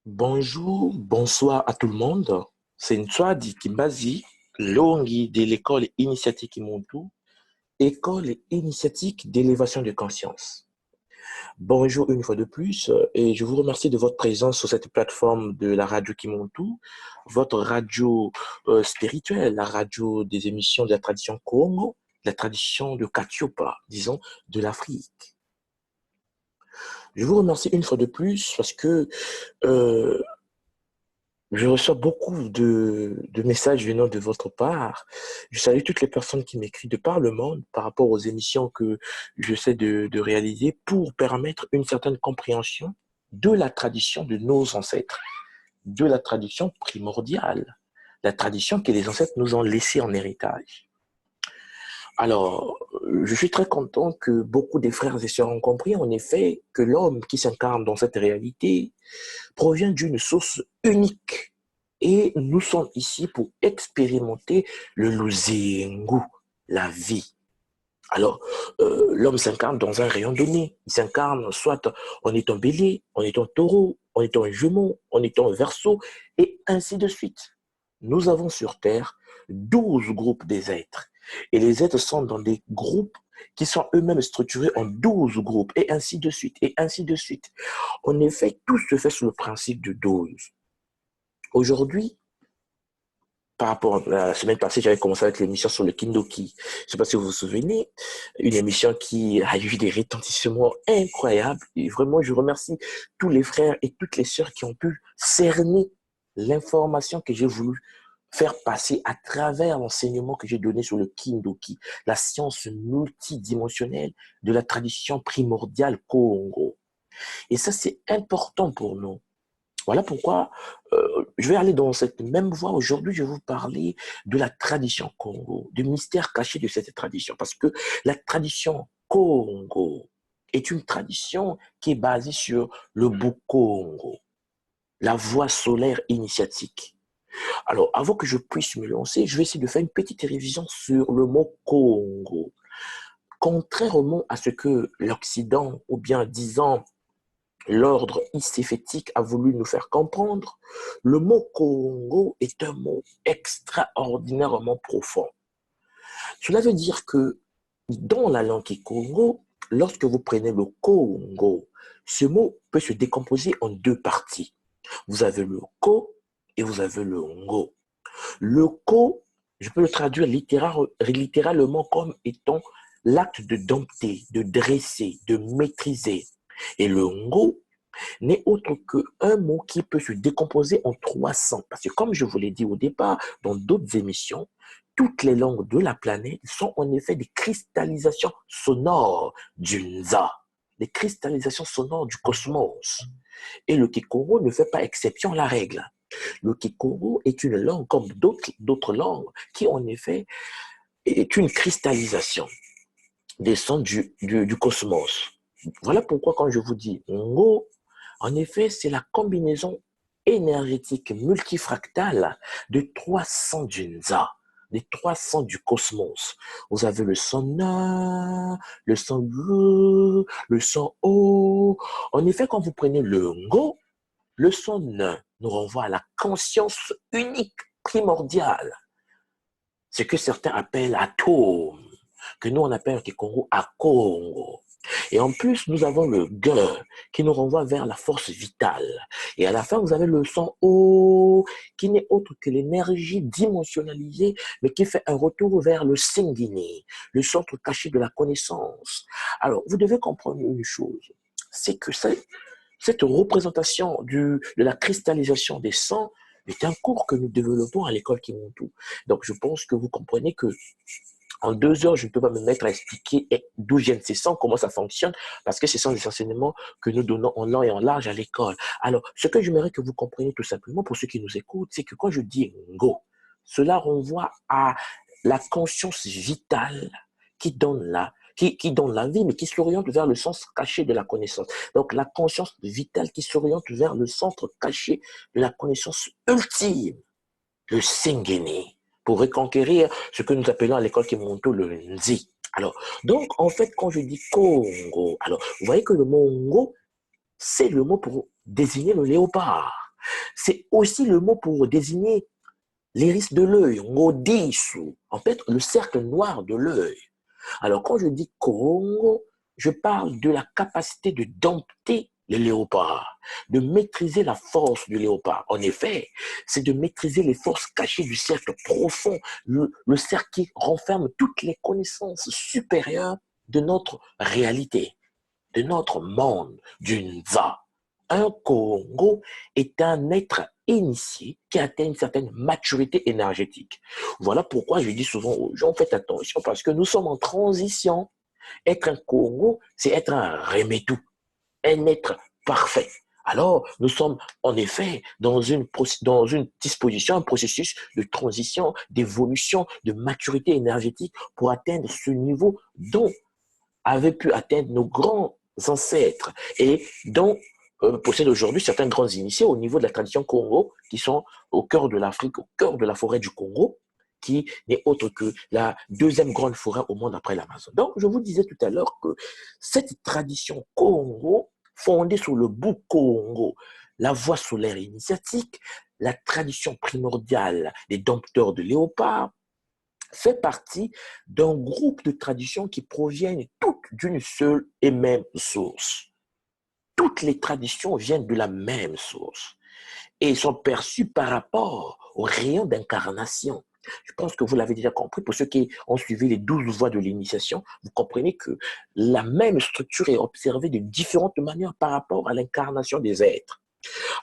Bonjour, bonsoir à tout le monde. C'est Ntswadi Kimbazi, Longi de l'école initiatique Imuntu, école initiatique d'élévation de conscience. Bonjour une fois de plus et je vous remercie de votre présence sur cette plateforme de la radio Kimuntu, votre radio spirituelle, la radio des émissions de la tradition Congo, de la tradition de Katiopa, disons, de l'Afrique. Je vous remercie une fois de plus parce que euh, je reçois beaucoup de messages venant de votre part. Je salue toutes les personnes qui m'écrivent de par le monde par rapport aux émissions que j'essaie de réaliser pour permettre une certaine compréhension de la tradition de nos ancêtres, de la tradition primordiale, la tradition que les ancêtres nous ont laissée en héritage. Alors, je suis très content que beaucoup des frères et sœurs ont compris en effet que l'homme qui s'incarne dans cette réalité provient d'une source unique. Et nous sommes ici pour expérimenter le Luzengu, la vie. Alors, l'homme s'incarne dans un rayon donné. Il s'incarne soit en étant bélier, en étant taureau, en étant jumeau, en étant verseau, et ainsi de suite. Nous avons sur Terre 12 groupes des êtres. Et les êtres sont dans des groupes qui sont eux-mêmes structurés en 12 groupes, et ainsi de suite, et ainsi de suite. En effet, tout se fait sous le principe de 12. Aujourd'hui, par rapport à la semaine passée, j'avais commencé avec l'émission sur le Kindoki. Je ne sais pas si vous vous souvenez, une émission qui a eu des retentissements incroyables. Et vraiment, je remercie tous les frères et toutes les sœurs qui ont pu cerner l'information que j'ai voulu faire passer à travers l'enseignement que j'ai donné sur le Kindoki, la science multidimensionnelle de la tradition primordiale Congo. Et ça, c'est important pour nous. Voilà pourquoi je vais aller dans cette même voie. Aujourd'hui, je vais vous parler de la tradition Congo, du mystère caché de cette tradition. Parce que la tradition Congo est une tradition qui est basée sur le Bukongo, la voie solaire initiatique. Alors, avant que je puisse me lancer, je vais essayer de faire une petite révision sur le mot Congo. Contrairement à ce que l'Occident, ou bien disons l'ordre iséphétique a voulu nous faire comprendre, le mot Congo est un mot extraordinairement profond. Cela veut dire que dans la langue Congo, lorsque vous prenez le Congo, ce mot peut se décomposer en deux parties. Vous avez le Ko et vous avez le Ngo. Le Ko, je peux le traduire littéralement comme étant l'acte de dompter, de dresser, de maîtriser. Et le Ngo n'est autre qu'un mot qui peut se décomposer en 300. Parce que comme je vous l'ai dit au départ, dans d'autres émissions, toutes les langues de la planète sont en effet des cristallisations sonores du Nza, des cristallisations sonores du cosmos. Et le Kikoro ne fait pas exception à la règle. Le Kikoro est une langue comme d'autres langues qui en effet est une cristallisation des sons du cosmos. Voilà pourquoi quand je vous dis Ngo, en effet, c'est la combinaison énergétique multifractale de 300 Junza, des 300 du cosmos. Vous avez le son Na, le son Gu, le son O. En effet, quand vous prenez le Ngo, le son Ne nous renvoie à la conscience unique, primordiale, ce que certains appellent atome, que nous on appelle au Congo à Congo. Et en plus, nous avons le Ge qui nous renvoie vers la force vitale. Et à la fin, vous avez le son O qui n'est autre que l'énergie dimensionnalisée, mais qui fait un retour vers le Singini, le centre caché de la connaissance. Alors, vous devez comprendre une chose, c'est que cette représentation de la cristallisation des sons est un cours que nous développons à l'école Kimuntu. Donc, je pense que vous comprenez que en 2 heures, je ne peux pas me mettre à expliquer d'où viennent ces sons, comment ça fonctionne, parce que ce sont des enseignements que nous donnons en long et en large à l'école. Alors, ce que j'aimerais que vous compreniez tout simplement, pour ceux qui nous écoutent, c'est que quand je dis Ngo, cela renvoie à la conscience vitale qui donne qui donne la vie, mais qui s'oriente vers le sens caché de la connaissance. Donc, la conscience vitale qui s'oriente vers le centre caché de la connaissance ultime, le Singeni, pour reconquérir ce que nous appelons à l'école Kimonto le Nzi. Alors, donc, en fait, quand je dis Congo, alors, vous voyez que le mot Ngo, c'est le mot pour désigner le léopard. C'est aussi le mot pour désigner l'iris de l'œil, ngodisu, en fait, le cercle noir de l'œil. Alors, quand je dis Congo, je parle de la capacité de dompter le léopard, de maîtriser la force du léopard. En effet, c'est de maîtriser les forces cachées du cercle profond, le cercle qui renferme toutes les connaissances supérieures de notre réalité, de notre monde, du Nza. Un Congo est un être initié qui atteint une certaine maturité énergétique. Voilà pourquoi je dis souvent aux gens, faites attention parce que nous sommes en transition. Être un Congo, c'est être un Remetou, un être parfait. Alors, nous sommes en effet dans une disposition, un processus de transition, d'évolution, de maturité énergétique pour atteindre ce niveau dont avaient pu atteindre nos grands ancêtres et dont possèdent aujourd'hui certains grands initiés au niveau de la tradition Congo, qui sont au cœur de l'Afrique, au cœur de la forêt du Congo, qui n'est autre que la deuxième grande forêt au monde après l'Amazon. Donc, je vous disais tout à l'heure que cette tradition Congo, fondée sur le Bukongo, la voie solaire initiatique, la tradition primordiale des dompteurs de léopards, fait partie d'un groupe de traditions qui proviennent toutes d'une seule et même source. Toutes les traditions viennent de la même source et sont perçues par rapport au rayon d'incarnation. Je pense que vous l'avez déjà compris. Pour ceux qui ont suivi les 12 voies de l'initiation, vous comprenez que la même structure est observée de différentes manières par rapport à l'incarnation des êtres.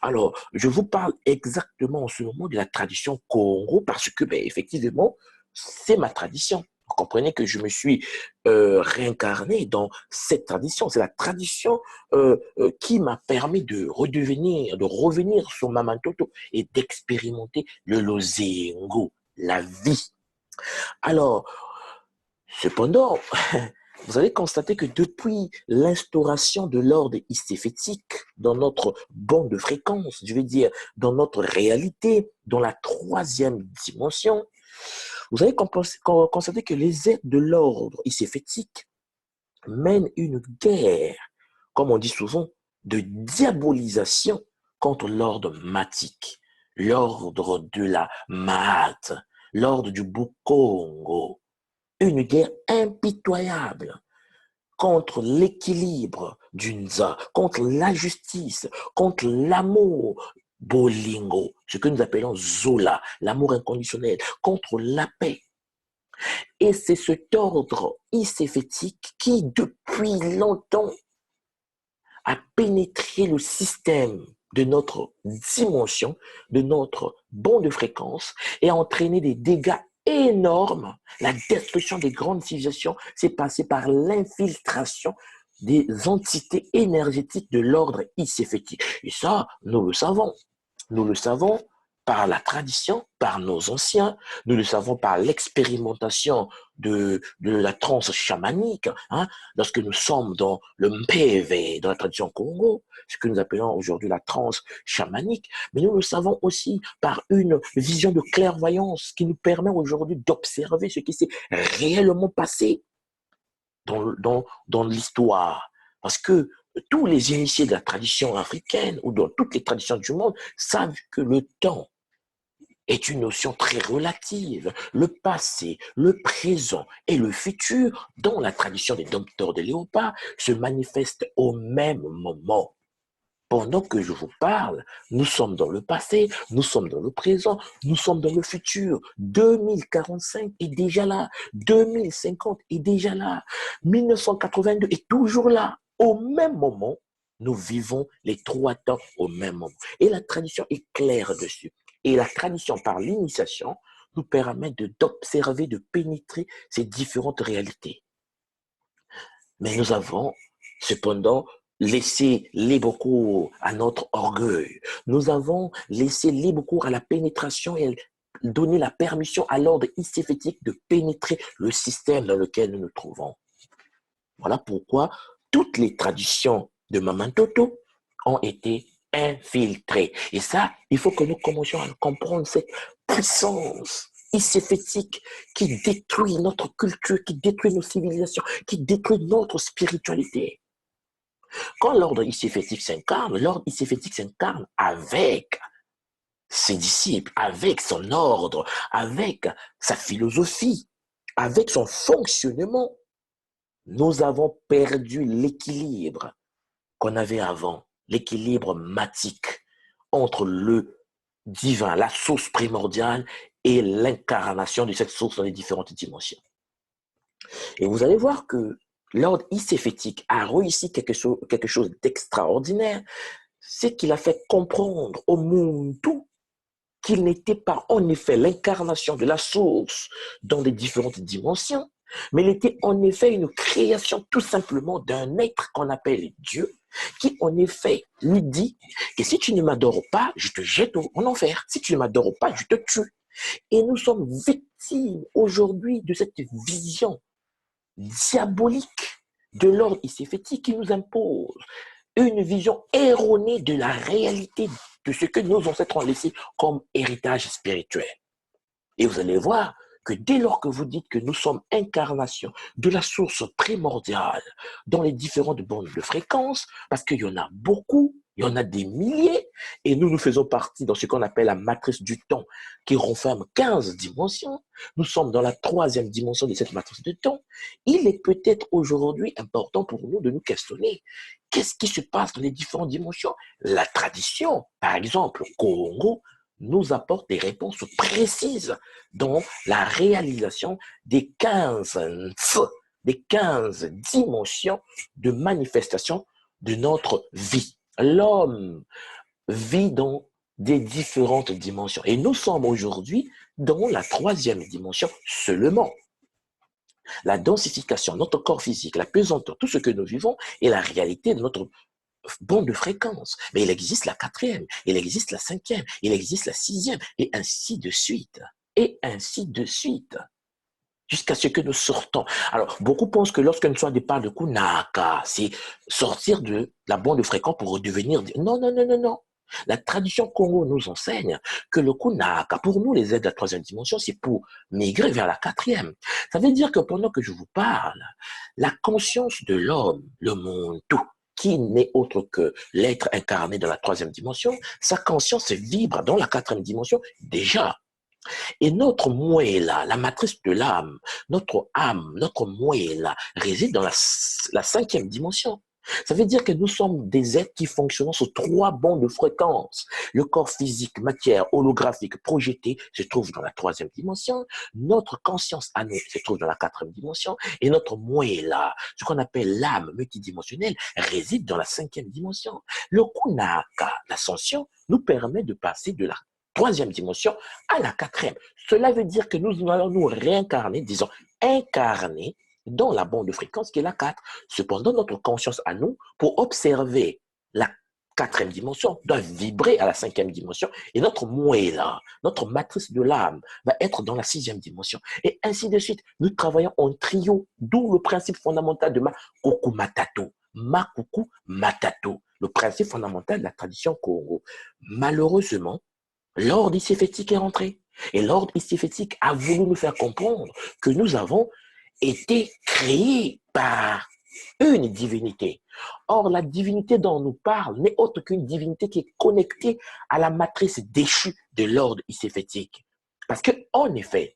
Alors, je vous parle exactement en ce moment de la tradition Congo parce que, effectivement, c'est ma tradition. Vous comprenez que je me suis réincarné dans cette tradition. C'est la tradition qui m'a permis de revenir sur Mamantoto et d'expérimenter le lozengo, la vie. Alors, cependant, vous allez constater que depuis l'instauration de l'ordre iséphétique dans notre bande de fréquence, je veux dire dans notre réalité, dans la troisième dimension, vous allez constater que les êtres de l'ordre iséphétique mènent une guerre, comme on dit souvent, de diabolisation contre l'ordre matique, l'ordre de la Maat, l'ordre du Bukongo. Une guerre impitoyable contre l'équilibre du Nza, contre la justice, contre l'amour bolingo, ce que nous appelons Zola, l'amour inconditionnel, contre la paix. Et c'est cet ordre iséphétique qui, depuis longtemps, a pénétré le système de notre dimension, de notre bande de fréquence, et a entraîné des dégâts énormes. La destruction des grandes civilisations s'est passée par l'infiltration des entités énergétiques de l'ordre iséphétique. Et ça, nous le savons. Nous le savons par la tradition, par nos anciens, nous le savons par l'expérimentation de la transe chamanique, hein, lorsque nous sommes dans le Mpévé, dans la tradition Congo, ce que nous appelons aujourd'hui la transe chamanique, mais nous le savons aussi par une vision de clairvoyance qui nous permet aujourd'hui d'observer ce qui s'est réellement passé dans l'histoire. Parce que tous les initiés de la tradition africaine ou dans toutes les traditions du monde savent que le temps est une notion très relative. Le passé, le présent et le futur, dans la tradition des dompteurs de léopards, se manifestent au même moment. Pendant que je vous parle, nous sommes dans le passé, nous sommes dans le présent, nous sommes dans le futur. 2045 est déjà là, 2050 est déjà là, 1982 est toujours là. Au même moment, nous vivons les trois temps au même moment. Et la tradition est claire dessus. Et la tradition par l'initiation nous permet d'observer, de pénétrer ces différentes réalités. Mais nous avons cependant laissé libre cours à notre orgueil. Nous avons laissé libre cours à la pénétration et donné la permission à l'ordre iséphétique de pénétrer le système dans lequel nous nous trouvons. Voilà pourquoi toutes les traditions de Mamantoto ont été infiltrées. Et ça, il faut que nous commencions à comprendre cette puissance iséphétique qui détruit notre culture, qui détruit nos civilisations, qui détruit notre spiritualité. Quand l'ordre iséphétique s'incarne, l'ordre iséphétique s'incarne avec ses disciples, avec son ordre, avec sa philosophie, avec son fonctionnement, nous avons perdu l'équilibre qu'on avait avant, l'équilibre matique entre le divin, la source primordiale et l'incarnation de cette source dans les différentes dimensions. Et vous allez voir que l'ordre iséfétique a réussi quelque chose d'extraordinaire, c'est qu'il a fait comprendre au monde tout qu'il n'était pas en effet l'incarnation de la source dans les différentes dimensions, mais il était en effet une création tout simplement d'un être qu'on appelle Dieu, qui en effet lui dit que si tu ne m'adores pas, je te jette en enfer. Si tu ne m'adores pas, je te tue. Et nous sommes victimes aujourd'hui de cette vision diabolique de l'ordre iséfétique qui nous impose une vision erronée de la réalité de ce que nos ancêtres ont laissé comme héritage spirituel. Et vous allez voir que dès lors que vous dites que nous sommes incarnation de la source primordiale dans les différentes bandes de fréquences, parce qu'il y en a beaucoup, il y en a des milliers, et nous faisons partie dans ce qu'on appelle la matrice du temps, qui renferme 15 dimensions. Nous sommes dans la 3e dimension de cette matrice du temps. Il est peut-être aujourd'hui important pour nous de nous questionner. Qu'est-ce qui se passe dans les différentes dimensions? La tradition, par exemple, Congo, nous apporte des réponses précises dans la réalisation des 15 dimensions de manifestation de notre vie. L'homme vit dans des différentes dimensions et nous sommes aujourd'hui dans la 3e dimension seulement. La densification, notre corps physique, la pesanteur, tout ce que nous vivons est la réalité de notre bande de fréquences. Mais il existe la 4e, il existe la 5e, il existe la 6e, et ainsi de suite. Et ainsi de suite. Jusqu'à ce que nous sortons. Alors, beaucoup pensent que lorsque nous sommes parle de Kunaka, c'est sortir de la bande de fréquence pour redevenir... Non, non, non, non, non. La tradition Congo nous enseigne que le Kunaka, pour nous, les êtres de la 3e dimension, c'est pour migrer vers la 4e. Ça veut dire que pendant que je vous parle, la conscience de l'homme, le monde, tout, qui n'est autre que l'être incarné dans la 3e dimension, sa conscience vibre dans la 4e dimension déjà. Et notre moella, la matrice de l'âme, notre âme, notre moella, réside dans la 5e dimension. Ça veut dire que nous sommes des êtres qui fonctionnent sur 3 bandes de fréquences. Le corps physique, matière, holographique, projeté se trouve dans la 3e dimension. Notre conscience à nous se trouve dans la 4e dimension. Et notre moella, ce qu'on appelle l'âme multidimensionnelle, réside dans la 5e dimension. Le kunaka, l'ascension, nous permet de passer de la 3e dimension à la 4e. Cela veut dire que nous allons nous réincarner, disons, incarner dans la bande de fréquence qui est la 4. Cependant, notre conscience à nous, pour observer la 4e dimension, doit vibrer à la 5e dimension et notre moella, notre matrice de l'âme, va être dans la 6e dimension. Et ainsi de suite, nous travaillons en trio, d'où le principe fondamental de Makuku Matato. Makuku Matato, le principe fondamental de la tradition Congo. Malheureusement, l'ordre iséfétique est rentré. Et l'ordre iséfétique a voulu nous faire comprendre que nous avons été créés par une divinité. Or, la divinité dont on nous parle n'est autre qu'une divinité qui est connectée à la matrice déchue de l'ordre iséfétique. Parce que, en effet,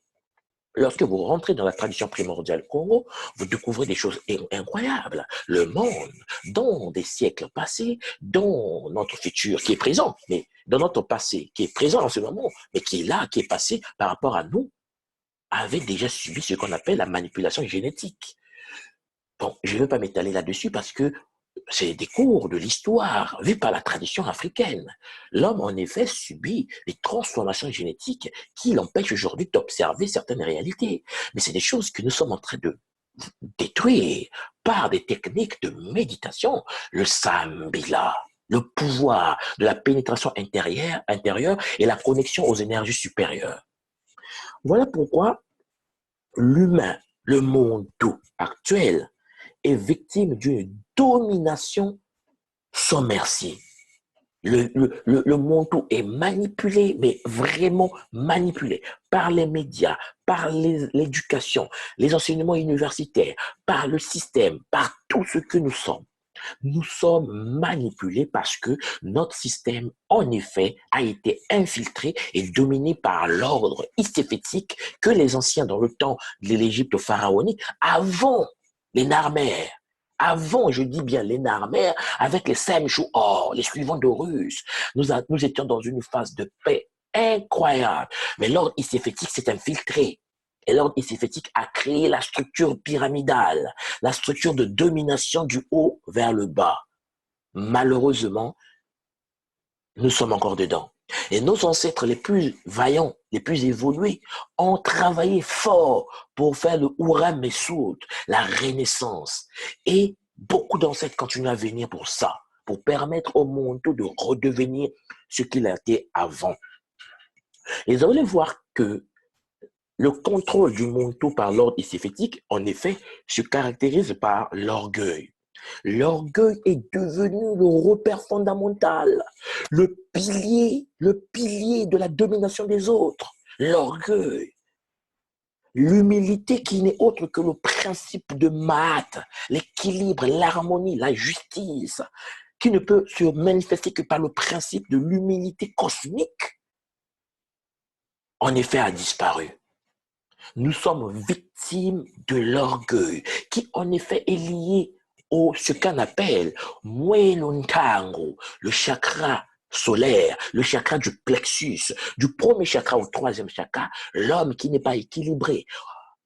lorsque vous rentrez dans la tradition primordiale Congo, vous découvrez des choses incroyables. Le monde, dans des siècles passés, dans notre futur qui est présent, mais dans notre passé qui est présent en ce moment, mais qui est là, qui est passé par rapport à nous, avait déjà subi ce qu'on appelle la manipulation génétique. Bon, je ne veux pas m'étaler là-dessus parce que c'est des cours de l'histoire vus par la tradition africaine. L'homme, en effet, subit les transformations génétiques qui l'empêchent aujourd'hui d'observer certaines réalités. Mais c'est des choses que nous sommes en train de détruire par des techniques de méditation, le sambila, le pouvoir de la pénétration intérieure et la connexion aux énergies supérieures. Voilà pourquoi l'humain, le monde tout actuel, est victime d'une domination sans merci. Le monde tout est manipulé, mais vraiment manipulé par les médias, par l'éducation, les enseignements universitaires, par le système, par tout ce que nous sommes. Nous sommes manipulés parce que notre système, en effet, a été infiltré et dominé par l'ordre iséphétique que les anciens, dans le temps de l'Égypte pharaonique, avant les Narmères, avant, je dis bien les Narmères, avec les Semchouor, les suivants d'Horus, nous étions dans une phase de paix incroyable. Mais l'ordre iséphétique s'est infiltré. Et l'ordre iséphétique a créé la structure pyramidale, la structure de domination du haut vers le bas. Malheureusement, nous sommes encore dedans. Et nos ancêtres les plus vaillants, les plus évolués, ont travaillé fort pour faire le Uram Messoud, la renaissance. Et beaucoup d'ancêtres continuent à venir pour ça, pour permettre au monde de redevenir ce qu'il a été avant. Et vous allez voir que le contrôle du Monto par l'ordre iséphétique, en effet, se caractérise par l'orgueil. L'orgueil est devenu le repère fondamental, le pilier de la domination des autres. L'orgueil. L'humilité qui n'est autre que le principe de Maat, l'équilibre, l'harmonie, la justice, qui ne peut se manifester que par le principe de l'humilité cosmique, en effet, a disparu. Nous sommes victimes de l'orgueil, qui en effet est lié au ce qu'on appelle Mueluntango, le chakra solaire, le chakra du plexus, du premier chakra au troisième chakra, l'homme qui n'est pas équilibré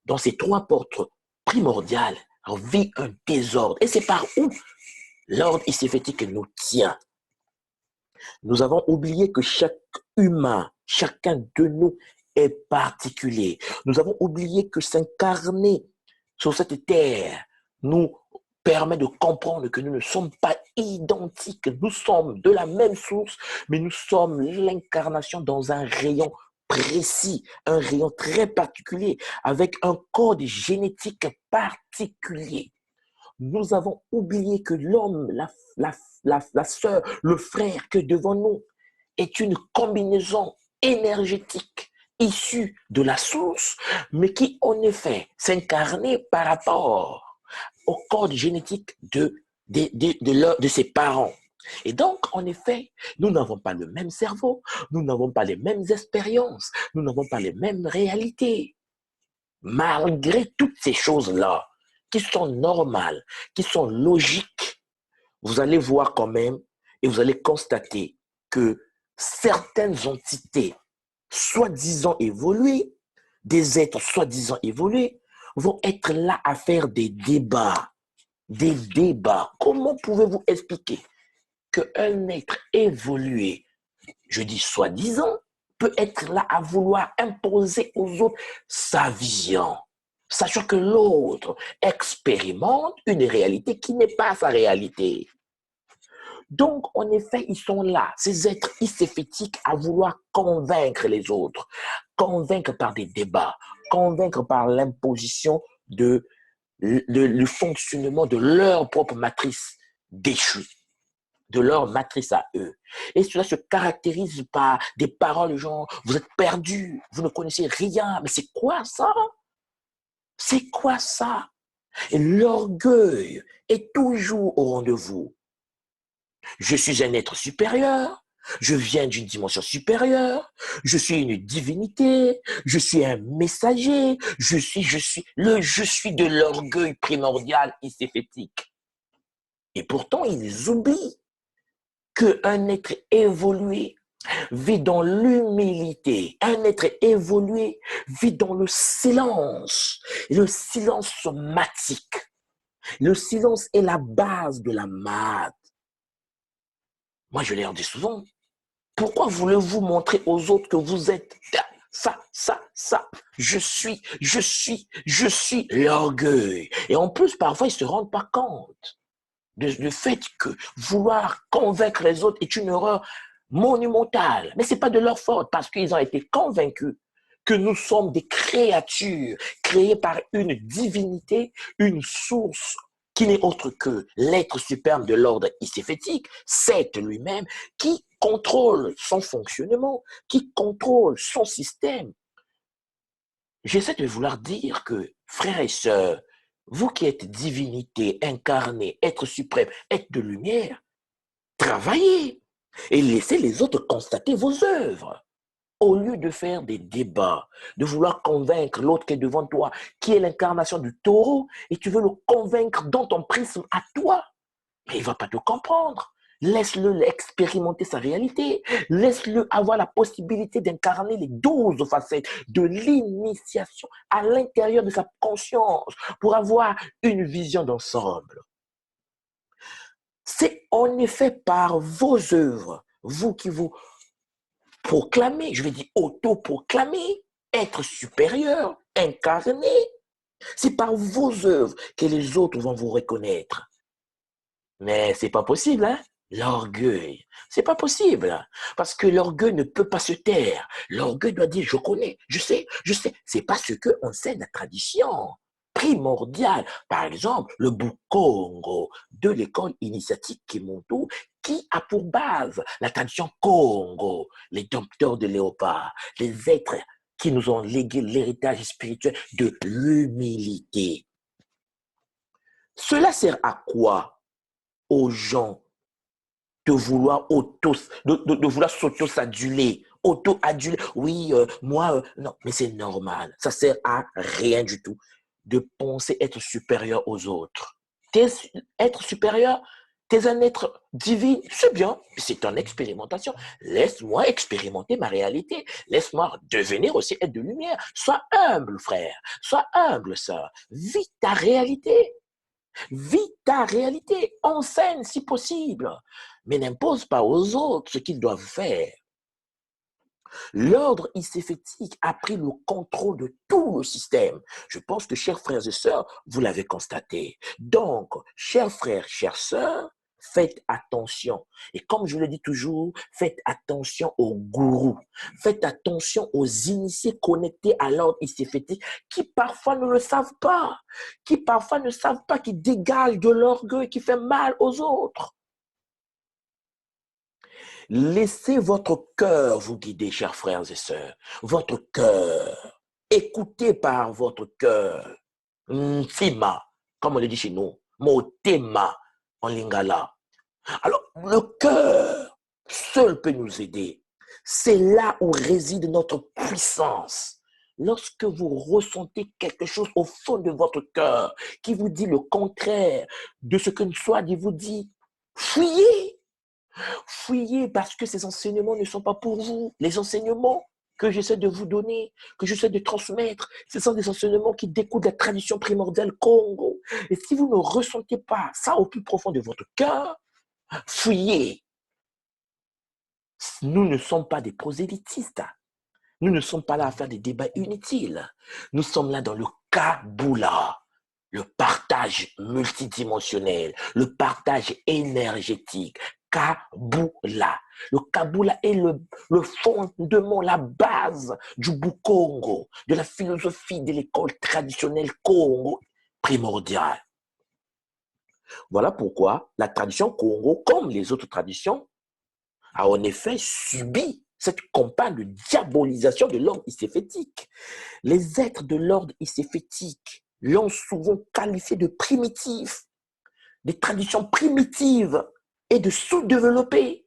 dans ces trois portes primordiales vit un désordre. Et c'est par où l'ordre iséphétique nous tient. Nous avons oublié que chaque humain, chacun de nous est particulier. Nous avons oublié que s'incarner sur cette terre nous permet de comprendre que nous ne sommes pas identiques. Nous sommes de la même source, mais nous sommes l'incarnation dans un rayon précis, un rayon très particulier, avec un code génétique particulier. Nous avons oublié que l'homme, la sœur, le frère que devant nous est une combinaison énergétique issue de la source, mais qui en effet s'incarnait par rapport au code génétique de ses parents. Et donc, en effet, nous n'avons pas le même cerveau, nous n'avons pas les mêmes expériences, nous n'avons pas les mêmes réalités. Malgré toutes ces choses-là, qui sont normales, qui sont logiques, vous allez voir quand même et vous allez constater que certaines entités soi-disant évoluées, des êtres soi-disant évolués, vont être là à faire des débats. Des débats. Comment pouvez-vous expliquer qu'un être évolué, je dis soi-disant, peut être là à vouloir imposer aux autres sa vision, sachant que l'autre expérimente une réalité qui n'est pas sa réalité. Donc, en effet, ils sont là, ces êtres iséphétiques, à vouloir convaincre les autres, convaincre par des débats, convaincre par l'imposition le fonctionnement de leur propre matrice déchue, de leur matrice à eux. Et cela se caractérise par des paroles genre « vous êtes perdus, vous ne connaissez rien, mais c'est quoi ça? C'est quoi ça ?» Et l'orgueil est toujours au rendez-vous. Je suis un être supérieur, je viens d'une dimension supérieure, je suis une divinité, je suis un messager, je suis de l'orgueil primordial iséphétique. Et pourtant, ils oublient qu'un être évolué vit dans l'humilité. Un être évolué vit dans le silence somatique. Le silence est la base de la maths. Moi, je leur dis souvent, pourquoi voulez-vous montrer aux autres que vous êtes ça? Je suis l'orgueil. Et en plus, parfois, ils ne se rendent pas compte du fait que vouloir convaincre les autres est une erreur monumentale. Mais ce n'est pas de leur faute parce qu'ils ont été convaincus que nous sommes des créatures créées par une divinité, une source qui n'est autre que l'être suprême de l'ordre iséphétique, c'est lui-même, qui contrôle son fonctionnement, qui contrôle son système. J'essaie de vouloir dire que, frères et sœurs, Vous qui êtes divinité, incarnée, être suprême, être de lumière, travaillez et laissez les autres constater vos œuvres. Au lieu de faire des débats, de vouloir convaincre l'autre qui est devant toi, qui est l'incarnation du taureau, et tu veux le convaincre dans ton prisme à toi, mais il ne va pas te comprendre. Laisse-le expérimenter sa réalité. Laisse-le avoir la possibilité d'incarner les 12 facettes de l'initiation à l'intérieur de sa conscience pour avoir une vision d'ensemble. C'est en effet par vos œuvres, vous qui vous proclamez, je vais dire auto-proclamez, être supérieur, incarné. C'est par vos œuvres que les autres vont vous reconnaître. Mais c'est pas possible, hein? L'orgueil, c'est pas possible. Parce que l'orgueil ne peut pas se taire. L'orgueil doit dire, je connais, je sais, je sais. C'est parce que enseigne la tradition primordiale. Par exemple, le Bukongo de l'école initiatique Kimontu, qui a pour base la tradition Congo, les dompteurs de léopard, les êtres qui nous ont légué l'héritage spirituel de l'humilité. Cela sert à quoi aux gens de vouloir de vouloir s'auto-s'aduler, auto-aduler. Oui, moi, non, mais c'est normal. Ça sert à rien du tout de penser être supérieur aux autres. Être supérieur, t'es un être divin, c'est bien, c'est en expérimentation. Laisse-moi expérimenter ma réalité. Laisse-moi devenir aussi être de lumière. Sois humble, frère. Sois humble, sœur. Vis ta réalité. Vis ta réalité, enseigne si possible, mais n'impose pas aux autres ce qu'ils doivent faire. L'ordre iséfétique a pris le contrôle de tout le système. Je pense que, chers frères et sœurs, vous l'avez constaté. Donc, chers frères, chères sœurs, faites attention. Et comme je le dis toujours, faites attention aux gourous. Faites attention aux initiés connectés à l'ordre iséfétique qui parfois ne le savent pas. Qui parfois ne savent pas, qui dégagent de l'orgueil qui fait mal aux autres. Laissez votre cœur vous guider, chers frères et sœurs. Votre cœur. Écoutez par votre cœur. Ntima, comme on le dit chez nous. Motema en lingala. Alors, le cœur seul peut nous aider. C'est là où réside notre puissance. Lorsque vous ressentez quelque chose au fond de votre cœur qui vous dit le contraire de ce que soit dit vous dit, fuyez. Fuyez parce que ces enseignements ne sont pas pour vous. Les enseignements que j'essaie de vous donner, que j'essaie de transmettre, ce sont des enseignements qui découlent de la tradition primordiale Congo. Et si vous ne ressentez pas ça au plus profond de votre cœur, fuyez. Nous ne sommes pas des prosélytistes. Nous ne sommes pas là à faire des débats inutiles. Nous sommes là dans le Kaboula, le partage multidimensionnel, le partage énergétique. Kaboula. Le Kaboula est le fondement, la base du Bukongo, de la philosophie de l'école traditionnelle Congo primordiale. Voilà pourquoi la tradition Congo, comme les autres traditions, a en effet subi cette campagne de diabolisation de l'ordre iséfétique. Les êtres de l'ordre iséfétique l'ont souvent qualifié de primitif, des traditions primitives et de sous-développées.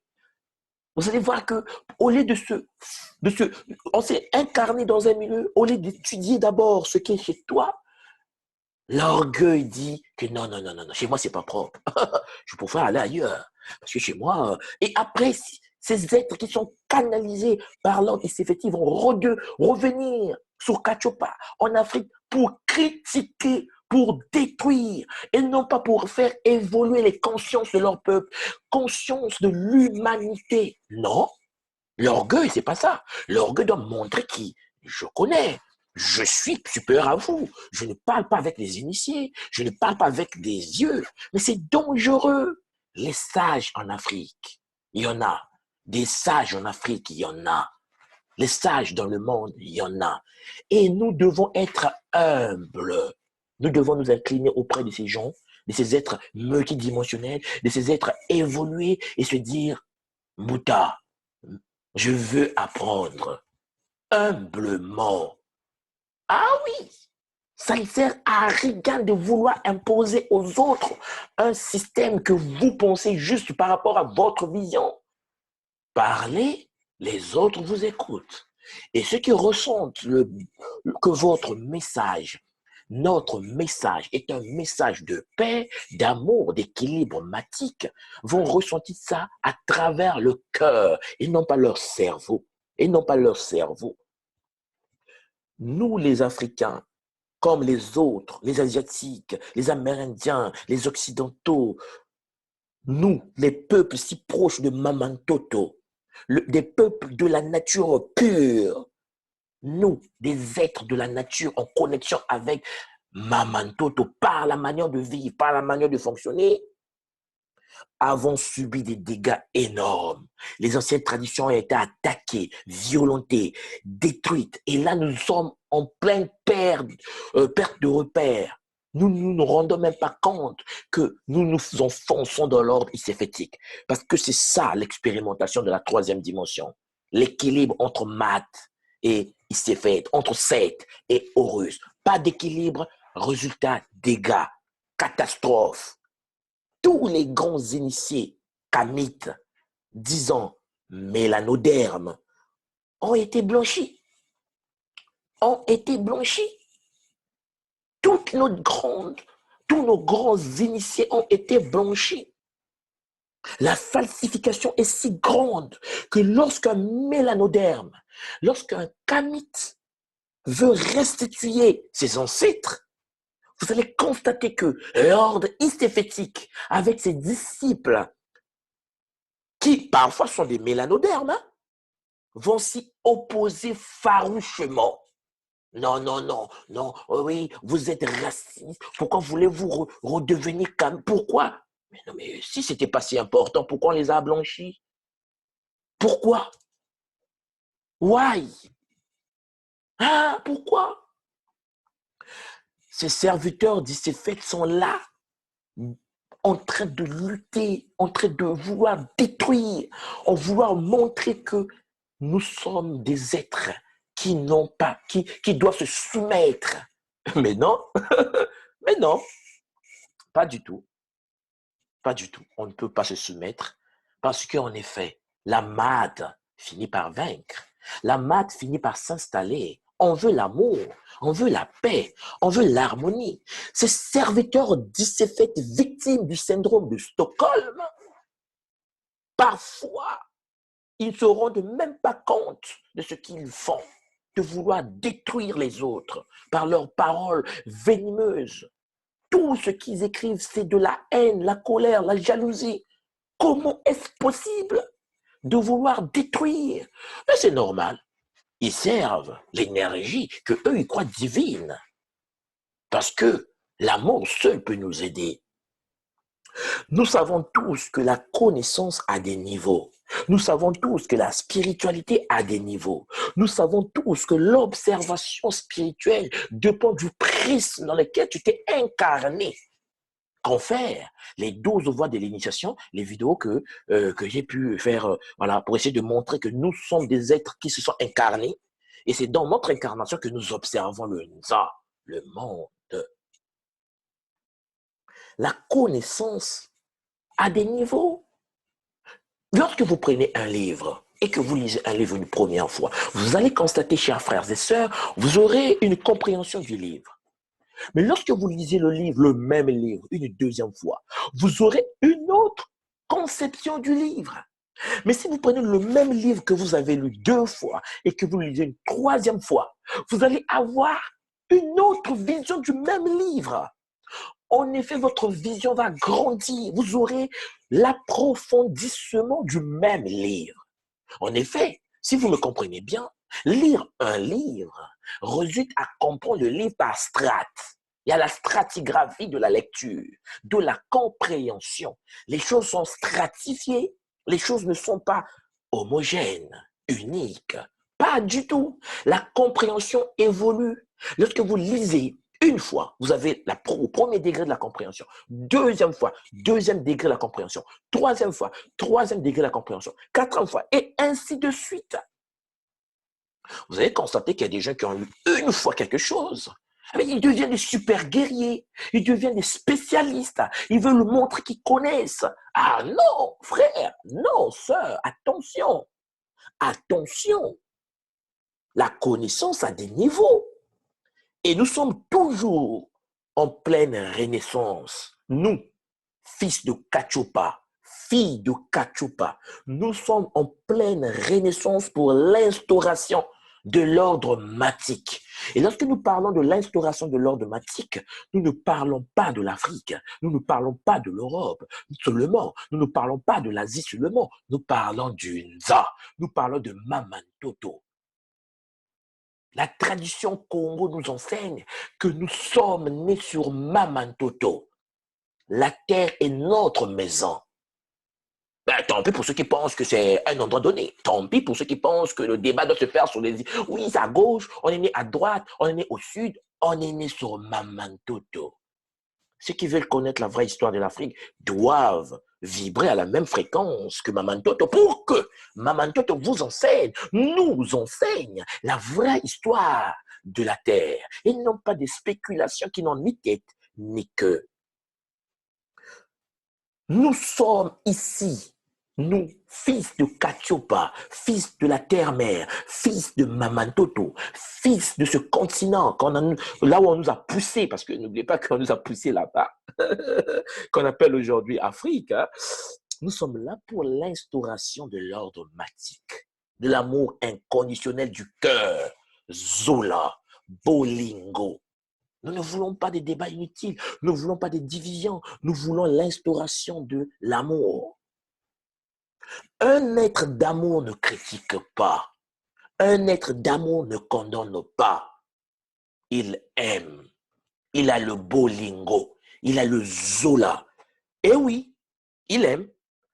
Vous allez voir que au lieu on s'est incarné dans un milieu, au lieu d'étudier d'abord ce qui est chez toi, l'orgueil dit que non, non, non, non, non, chez moi c'est pas propre. Je pourrais aller ailleurs. Parce que chez moi, et après, ces êtres qui sont canalisés par l'ordre iséfétique vont revenir sur Kachopa, en Afrique, pour critiquer, pour détruire, et non pas pour faire évoluer les consciences de leur peuple, conscience de l'humanité. Non, l'orgueil, c'est pas ça. L'orgueil doit montrer qui je connais. Je suis supérieur à vous. Je ne parle pas avec les initiés. Je ne parle pas avec des yeux. Mais c'est dangereux. Les sages en Afrique, il y en a. Des sages en Afrique, il y en a. Les sages dans le monde, il y en a. Et nous devons être humbles. Nous devons nous incliner auprès de ces gens, de ces êtres multidimensionnels, de ces êtres évolués et se dire, Bouddha, je veux apprendre humblement. Ah oui, Ça ne sert à rien de vouloir imposer aux autres un système que vous pensez juste par rapport à votre vision. Parlez, les autres vous écoutent. Et ceux qui ressentent que votre message, notre message est un message de paix, d'amour, d'équilibre matique, vont ressentir ça à travers le cœur et non pas leur cerveau. Et non pas leur cerveau. Nous, les Africains, comme les autres, les Asiatiques, les Amérindiens, les Occidentaux, nous, les peuples si proches de Maman Toto, des peuples de la nature pure, nous, des êtres de la nature en connexion avec Maman Toto, par la manière de vivre, par la manière de fonctionner, avons subi des dégâts énormes. Les anciennes traditions ont été attaquées, violentées, détruites. Et là, nous sommes en pleine perte de repères. Nous ne nous rendons même pas compte que nous nous enfonçons dans l'ordre iséphétique. Parce que c'est ça l'expérimentation de la troisième dimension. L'équilibre entre maths et iséphète, entre Seth et Horus. Pas d'équilibre, résultat, dégâts, catastrophe. Tous les grands initiés kamites, disons mélanodermes, ont été blanchis. Ont été blanchis. Tous nos grands initiés ont été blanchis. La falsification est si grande que lorsqu'un mélanoderme, lorsqu'un kamite veut restituer ses ancêtres, vous allez constater que l'ordre istéphétique, avec ses disciples, qui parfois sont des mélanodermes, hein, vont s'y opposer farouchement. Non, non, non, non, oui, vous êtes raciste. Pourquoi voulez-vous redevenir comme... Pourquoi? Mais non, mais si c'était pas si important, pourquoi on les a blanchis? Pourquoi? Why? Ah, pourquoi? Ces serviteurs d'Isséphète sont là, en train de lutter, en train de vouloir détruire, en vouloir montrer que nous sommes des êtres qui n'ont pas, qui doivent se soumettre. Mais non, mais non, pas du tout, pas du tout. On ne peut pas se soumettre parce qu'en effet, la mad finit par vaincre. La mad finit par s'installer. On veut l'amour, on veut la paix, on veut l'harmonie. Ces serviteurs d'Isséphète victimes du syndrome de Stockholm, parfois, ils ne se rendent même pas compte de ce qu'ils font, de vouloir détruire les autres par leurs paroles venimeuses. Tout ce qu'ils écrivent, c'est de la haine, la colère, la jalousie. Comment est-ce possible de vouloir détruire? Mais c'est normal. Ils servent l'énergie que eux ils croient divine. Parce que l'amour seul peut nous aider. Nous savons tous que la connaissance a des niveaux. Nous savons tous que la spiritualité a des niveaux. Nous savons tous que l'observation spirituelle dépend du prisme dans lequel tu t'es incarné. Confère les 12 voies de l'initiation, les vidéos que j'ai pu faire voilà, pour essayer de montrer que nous sommes des êtres qui se sont incarnés. Et c'est dans notre incarnation que nous observons le Nza, le monde. La connaissance a des niveaux. Lorsque vous prenez un livre et que vous lisez un livre une première fois, vous allez constater, chers frères et sœurs, vous aurez une compréhension du livre. Mais lorsque vous lisez le même livre, une deuxième fois, vous aurez une autre conception du livre. Mais si vous prenez le même livre que vous avez lu 2 fois et que vous le lisez une 3e fois, vous allez avoir une autre vision du même livre. En effet, votre vision va grandir. Vous aurez l'approfondissement du même livre. En effet, si vous me comprenez bien, lire un livre résulte à comprendre le livre par strates. Il y a la stratigraphie de la lecture, de la compréhension. Les choses sont stratifiées. Les choses ne sont pas homogènes, uniques. Pas du tout. La compréhension évolue. Lorsque vous lisez une fois, vous avez au premier degré de la compréhension. Deuxième fois, deuxième degré de la compréhension. Troisième fois, troisième degré de la compréhension. Quatrième fois, et ainsi de suite. Vous allez constater qu'il y a des gens qui ont lu une fois quelque chose. Ils deviennent des super guerriers, ils deviennent des spécialistes, ils veulent montrer qu'ils connaissent. Ah non, frère, non, sœur, attention, attention. La connaissance a des niveaux. Et nous sommes toujours en pleine renaissance. Nous, fils de Kachupa, filles de Kachupa, nous sommes en pleine renaissance pour l'instauration de l'ordre matique. Et lorsque nous parlons de l'instauration de l'ordre matique, nous ne parlons pas de l'Afrique, nous ne parlons pas de l'Europe seulement, nous ne parlons pas de l'Asie seulement, nous parlons du Nza, nous parlons de Mamantoto. La tradition Congo nous enseigne que nous sommes nés sur Mamantoto. La terre est notre maison. Ben, tant pis pour ceux qui pensent que c'est un endroit donné. Tant pis pour ceux qui pensent que le débat doit se faire sur les... Oui, c'est à gauche, on est né à droite, on est né au sud, on est né sur Mamantoto. Ceux qui veulent connaître la vraie histoire de l'Afrique doivent vibrer à la même fréquence que Mamantoto pour que Mamantoto vous enseigne, nous enseigne la vraie histoire de la Terre et non pas des spéculations qui n'ont ni tête ni queue. Nous sommes ici, nous, fils de Kachupa, fils de la terre-mère, fils de Mamantoto, fils de ce continent là où on nous a poussés, parce que n'oubliez pas qu'on nous a poussés là-bas, qu'on appelle aujourd'hui Afrique. Hein. Nous sommes là pour l'instauration de l'ordre matique, de l'amour inconditionnel du cœur, Zola, Bolingo. Nous ne voulons pas des débats inutiles, nous ne voulons pas des divisions, nous voulons l'instauration de l'amour. Un être d'amour ne critique pas, un être d'amour ne condamne pas. Il aime, il a le Bolingo, il a le Zola. Et oui, il aime,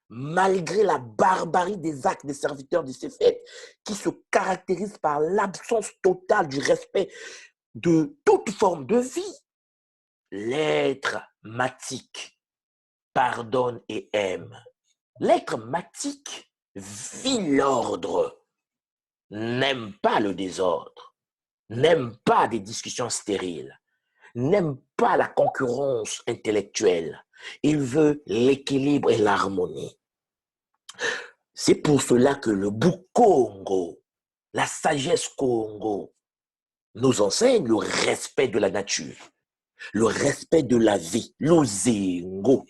malgré la barbarie des actes des serviteurs de ces fêtes, qui se caractérisent par l'absence totale du respect de toute forme de vie. L'être matique pardonne et aime. L'être matique vit l'ordre, n'aime pas le désordre, n'aime pas des discussions stériles, n'aime pas la concurrence intellectuelle. Il veut l'équilibre et l'harmonie. C'est pour cela que le Bukongo, la sagesse Congo, nous enseigne le respect de la nature, le respect de la vie, l'ozengo.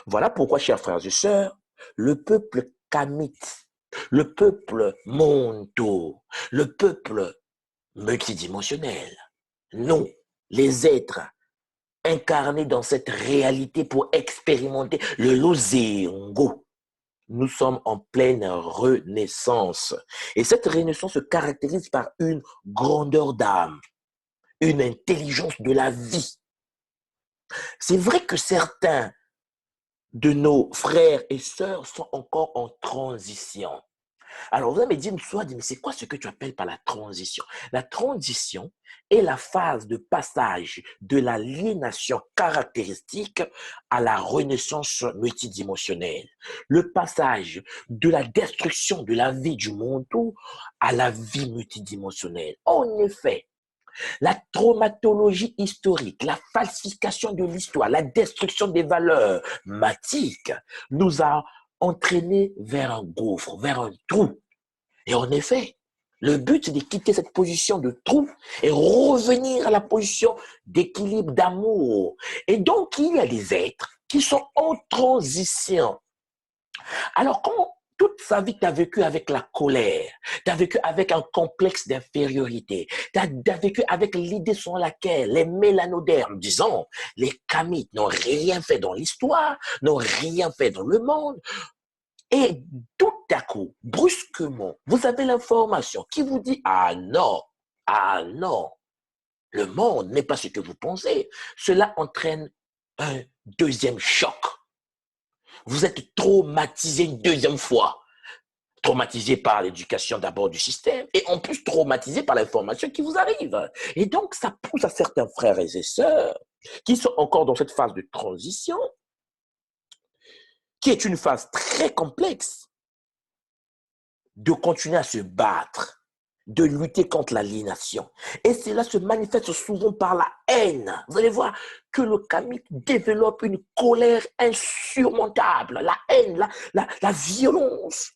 Voilà pourquoi, chers frères et sœurs, le peuple kamite, le peuple monto, le peuple multidimensionnel, nous, les êtres incarnés dans cette réalité pour expérimenter le lozengo, nous sommes en pleine renaissance. Et cette renaissance se caractérise par une grandeur d'âme, une intelligence de la vie. C'est vrai que certains de nos frères et sœurs sont encore en transition. Alors, vous allez me dire, mais c'est quoi ce que tu appelles par la transition? La transition est la phase de passage de l'aliénation caractéristique à la renaissance multidimensionnelle. Le passage de la destruction de la vie du monde à la vie multidimensionnelle. En effet, la traumatologie historique, la falsification de l'histoire, la destruction des valeurs matiques nous a entraînés vers un gouffre, vers un trou. Et en effet, le but, c'est de quitter cette position de trou et revenir à la position d'équilibre, d'amour. Et donc, il y a des êtres qui sont en transition. Alors, quand toute sa vie, tu as vécu avec la colère, tu as vécu avec un complexe d'infériorité, tu as vécu avec l'idée sur laquelle les mélanodermes, disons, les kamites n'ont rien fait dans l'histoire, n'ont rien fait dans le monde, et tout à coup, brusquement, vous avez l'information qui vous dit « Ah non, le monde n'est pas ce que vous pensez. » Cela entraîne un deuxième choc. Vous êtes traumatisé une deuxième fois. Traumatisé par l'éducation d'abord du système et en plus traumatisé par l'information qui vous arrive. Et donc, ça pousse à certains frères et sœurs qui sont encore dans cette phase de transition, qui est une phase très complexe, de continuer à se battre, de lutter contre l'aliénation. Et cela se manifeste souvent par la haine. Vous allez voir que le kamite développe une colère insurmontable. La haine, la violence,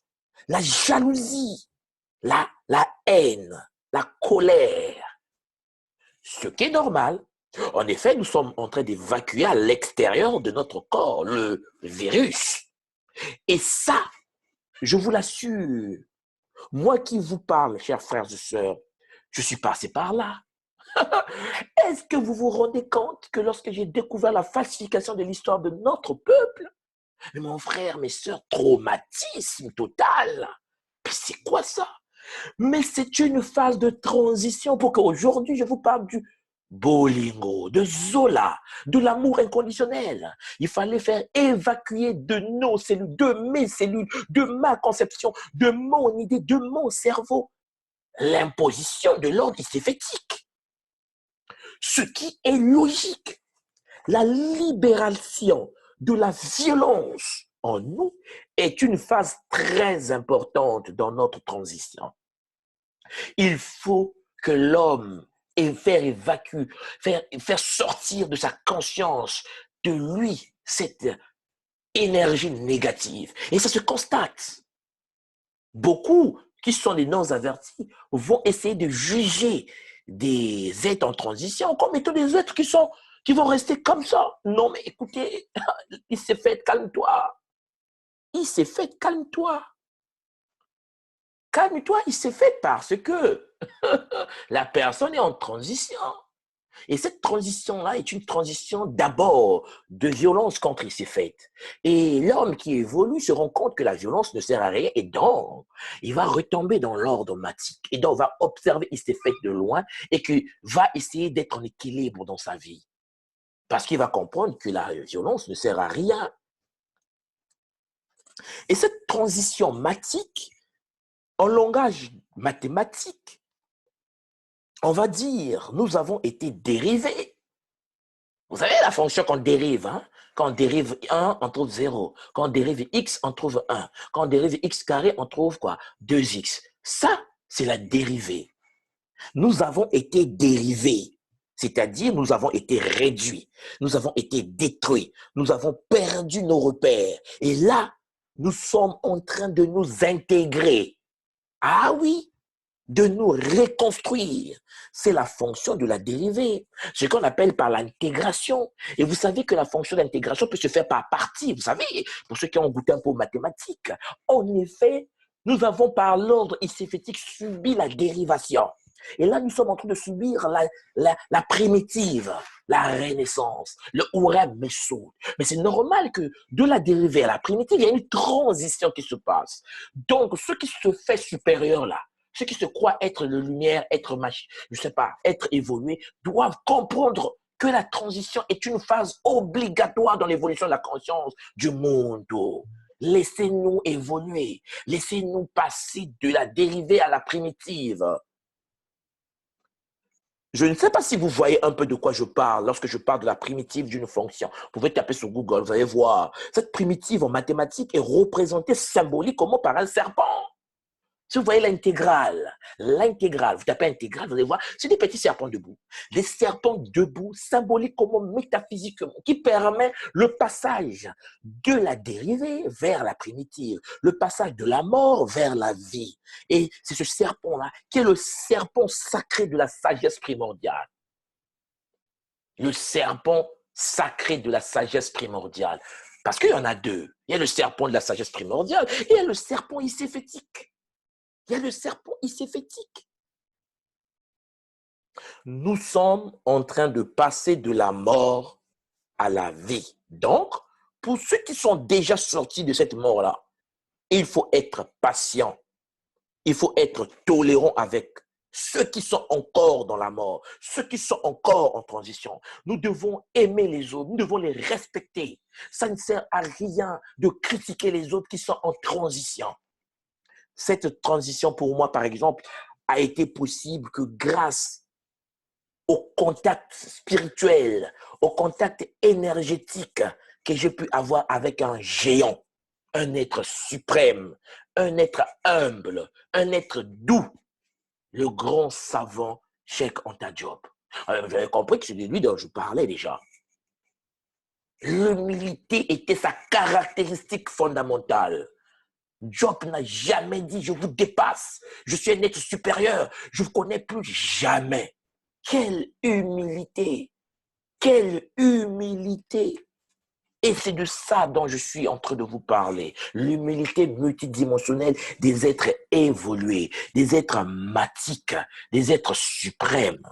la jalousie, la haine, la colère. Ce qui est normal. En effet, nous sommes en train d'évacuer à l'extérieur de notre corps le virus. Et ça, je vous l'assure, moi qui vous parle, chers frères et sœurs, je suis passé par là. Est-ce que vous vous rendez compte que lorsque j'ai découvert la falsification de l'histoire de notre peuple, mais mon frère, mes sœurs, traumatisme total. Mais c'est quoi ça? Mais c'est une phase de transition pour qu'aujourd'hui, je vous parle du Bolingo, de Zola, de l'amour inconditionnel. Il fallait faire évacuer de nos cellules, de mes cellules, de ma conception, de mon idée, de mon cerveau, l'imposition de l'ordre istéphétique. Ce qui est logique. La libération de la violence en nous est une phase très importante dans notre transition. Il faut que l'homme faire évacuer, faire sortir de sa conscience, de lui, cette énergie négative. Et ça se constate. Beaucoup qui sont des non-avertis vont essayer de juger des êtres en transition comme étant des êtres qui vont rester comme ça. Non, mais écoutez, il s'est fait, calme-toi. Il s'est fait, calme-toi. Calme-toi, il s'est fait parce que la personne est en transition. Et cette transition-là est une transition d'abord de violence contre il s'est fait. Et l'homme qui évolue se rend compte que la violence ne sert à rien et donc il va retomber dans l'ordre matique. Et donc va observer il s'est fait de loin et qu'il va essayer d'être en équilibre dans sa vie. Parce qu'il va comprendre que la violence ne sert à rien. Et cette transition matique, en langage mathématique, on va dire, nous avons été dérivés. Vous savez la fonction qu'on dérive, hein? Quand on dérive 1, on trouve 0. Quand on dérive x, on trouve 1. Quand on dérive x carré, on trouve quoi? 2x. Ça, c'est la dérivée. Nous avons été dérivés, c'est-à-dire nous avons été réduits, nous avons été détruits, nous avons perdu nos repères. Et là, nous sommes en train de nous intégrer. Ah oui, de nous reconstruire. C'est la fonction de la dérivée, ce qu'on appelle par l'intégration. Et vous savez que la fonction d'intégration peut se faire par partie. Vous savez, pour ceux qui ont goûté un peu aux mathématiques, en effet, nous avons par l'ordre iséphétique subi la dérivation. Et là, nous sommes en train de subir la primitive, la renaissance, le Urem Messoud. Mais c'est normal que de la dérivée à la primitive, il y a une transition qui se passe. Donc, ce qui se fait supérieur là, ceux qui se croient être de lumière, être machine, je sais pas, être évolué, doivent comprendre que la transition est une phase obligatoire dans l'évolution de la conscience du monde. Laissez-nous évoluer, laissez-nous passer de la dérivée à la primitive. Je ne sais pas si vous voyez un peu de quoi je parle lorsque je parle de la primitive d'une fonction. Vous pouvez taper sur Google, vous allez voir. Cette primitive en mathématiques est représentée symboliquement par un serpent. Si vous voyez l'intégrale, vous tapez intégrale, vous allez voir, c'est des petits serpents debout. Des serpents debout, symboliquement, métaphysiquement, qui permet le passage de la dérivée vers la primitive, le passage de la mort vers la vie. Et c'est ce serpent-là qui est le serpent sacré de la sagesse primordiale. Le serpent sacré de la sagesse primordiale. Parce qu'il y en a deux. Il y a le serpent de la sagesse primordiale et il y a le serpent iséphétique. Il y a le serpent iséphétique. Nous sommes en train de passer de la mort à la vie. Donc, pour ceux qui sont déjà sortis de cette mort-là, il faut être patient. Il faut être tolérant avec ceux qui sont encore dans la mort, ceux qui sont encore en transition. Nous devons aimer les autres, nous devons les respecter. Ça ne sert à rien de critiquer les autres qui sont en transition. Cette transition, pour moi, par exemple, a été possible que grâce au contact spirituel, au contact énergétique que j'ai pu avoir avec un géant, un être suprême, un être humble, un être doux. le grand savant Cheikh Anta Diop. Vous avez compris que c'est de lui dont je parlais déjà. L'humilité était sa caractéristique fondamentale. Diop n'a jamais dit « je vous dépasse, je suis un être supérieur, je ne vous connais plus ». Jamais. Quelle humilité! Quelle humilité! Et c'est de ça dont je suis en train de vous parler. L'humilité multidimensionnelle des êtres évolués, des êtres matiques, des êtres suprêmes.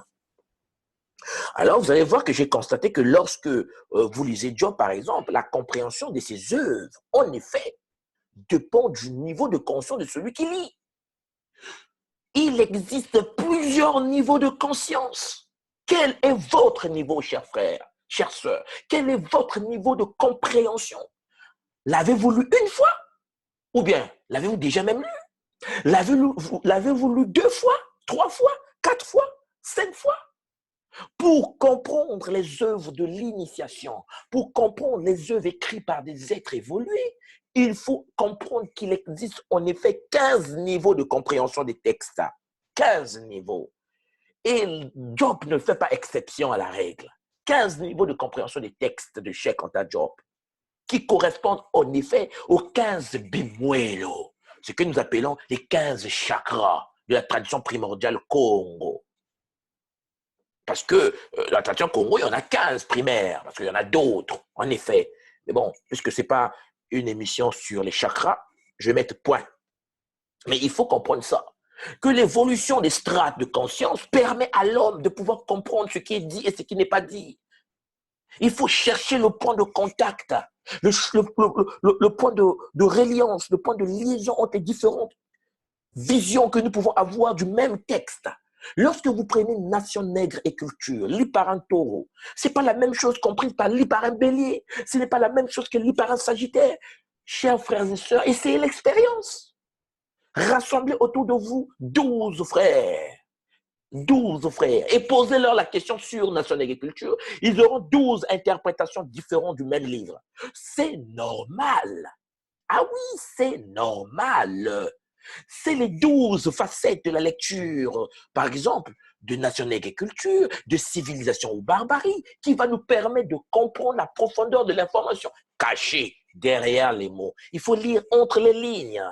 Alors, vous allez voir que j'ai constaté que lorsque vous lisez Diop, par exemple, la compréhension de ses œuvres, en effet, dépend du niveau de conscience de celui qui lit. Il existe plusieurs niveaux de conscience. Quel est votre niveau, chers frères, chères sœurs? Quel est votre niveau de compréhension? L'avez-vous lu une fois? Ou bien, l'avez-vous déjà même lu? L'avez-vous lu 2 fois, 3 fois, 4 fois, 5 fois? Pour comprendre les œuvres de l'initiation, pour comprendre les œuvres écrites par des êtres évolués, il faut comprendre qu'il existe en effet 15 niveaux de compréhension des textes. 15 niveaux. Et Diop ne fait pas exception à la règle. 15 niveaux de compréhension des textes de Cheikh Anta Diop, qui correspondent en effet aux 15 bimuelo, ce que nous appelons les 15 chakras de la tradition primordiale Congo. Parce que la tradition Congo, il y en a 15 primaires, parce qu'il y en a d'autres, en effet. Mais bon, puisque ce n'est pas une émission sur les chakras, je vais mettre point. Mais il faut comprendre ça, que l'évolution des strates de conscience permet à l'homme de pouvoir comprendre ce qui est dit et ce qui n'est pas dit. Il faut chercher le point de contact, le point de reliance, le point de liaison entre les différentes visions que nous pouvons avoir du même texte. Lorsque vous prenez Nation Nègre et Culture, lu par un taureau, ce n'est pas la même chose comprise par lu par un bélier, ce n'est pas la même chose que lu par un sagittaire. Chers frères et sœurs, essayez l'expérience. Rassemblez autour de vous 12 frères. 12 frères. Et posez-leur la question sur Nation Nègre et Culture. Ils auront 12 interprétations différentes du même livre. C'est normal. Ah oui, c'est normal. C'est les 12 facettes de la lecture, par exemple, de Nation Nègre et Culture, de Civilisation ou Barbarie, qui va nous permettre de comprendre la profondeur de l'information cachée derrière les mots. Il faut lire entre les lignes.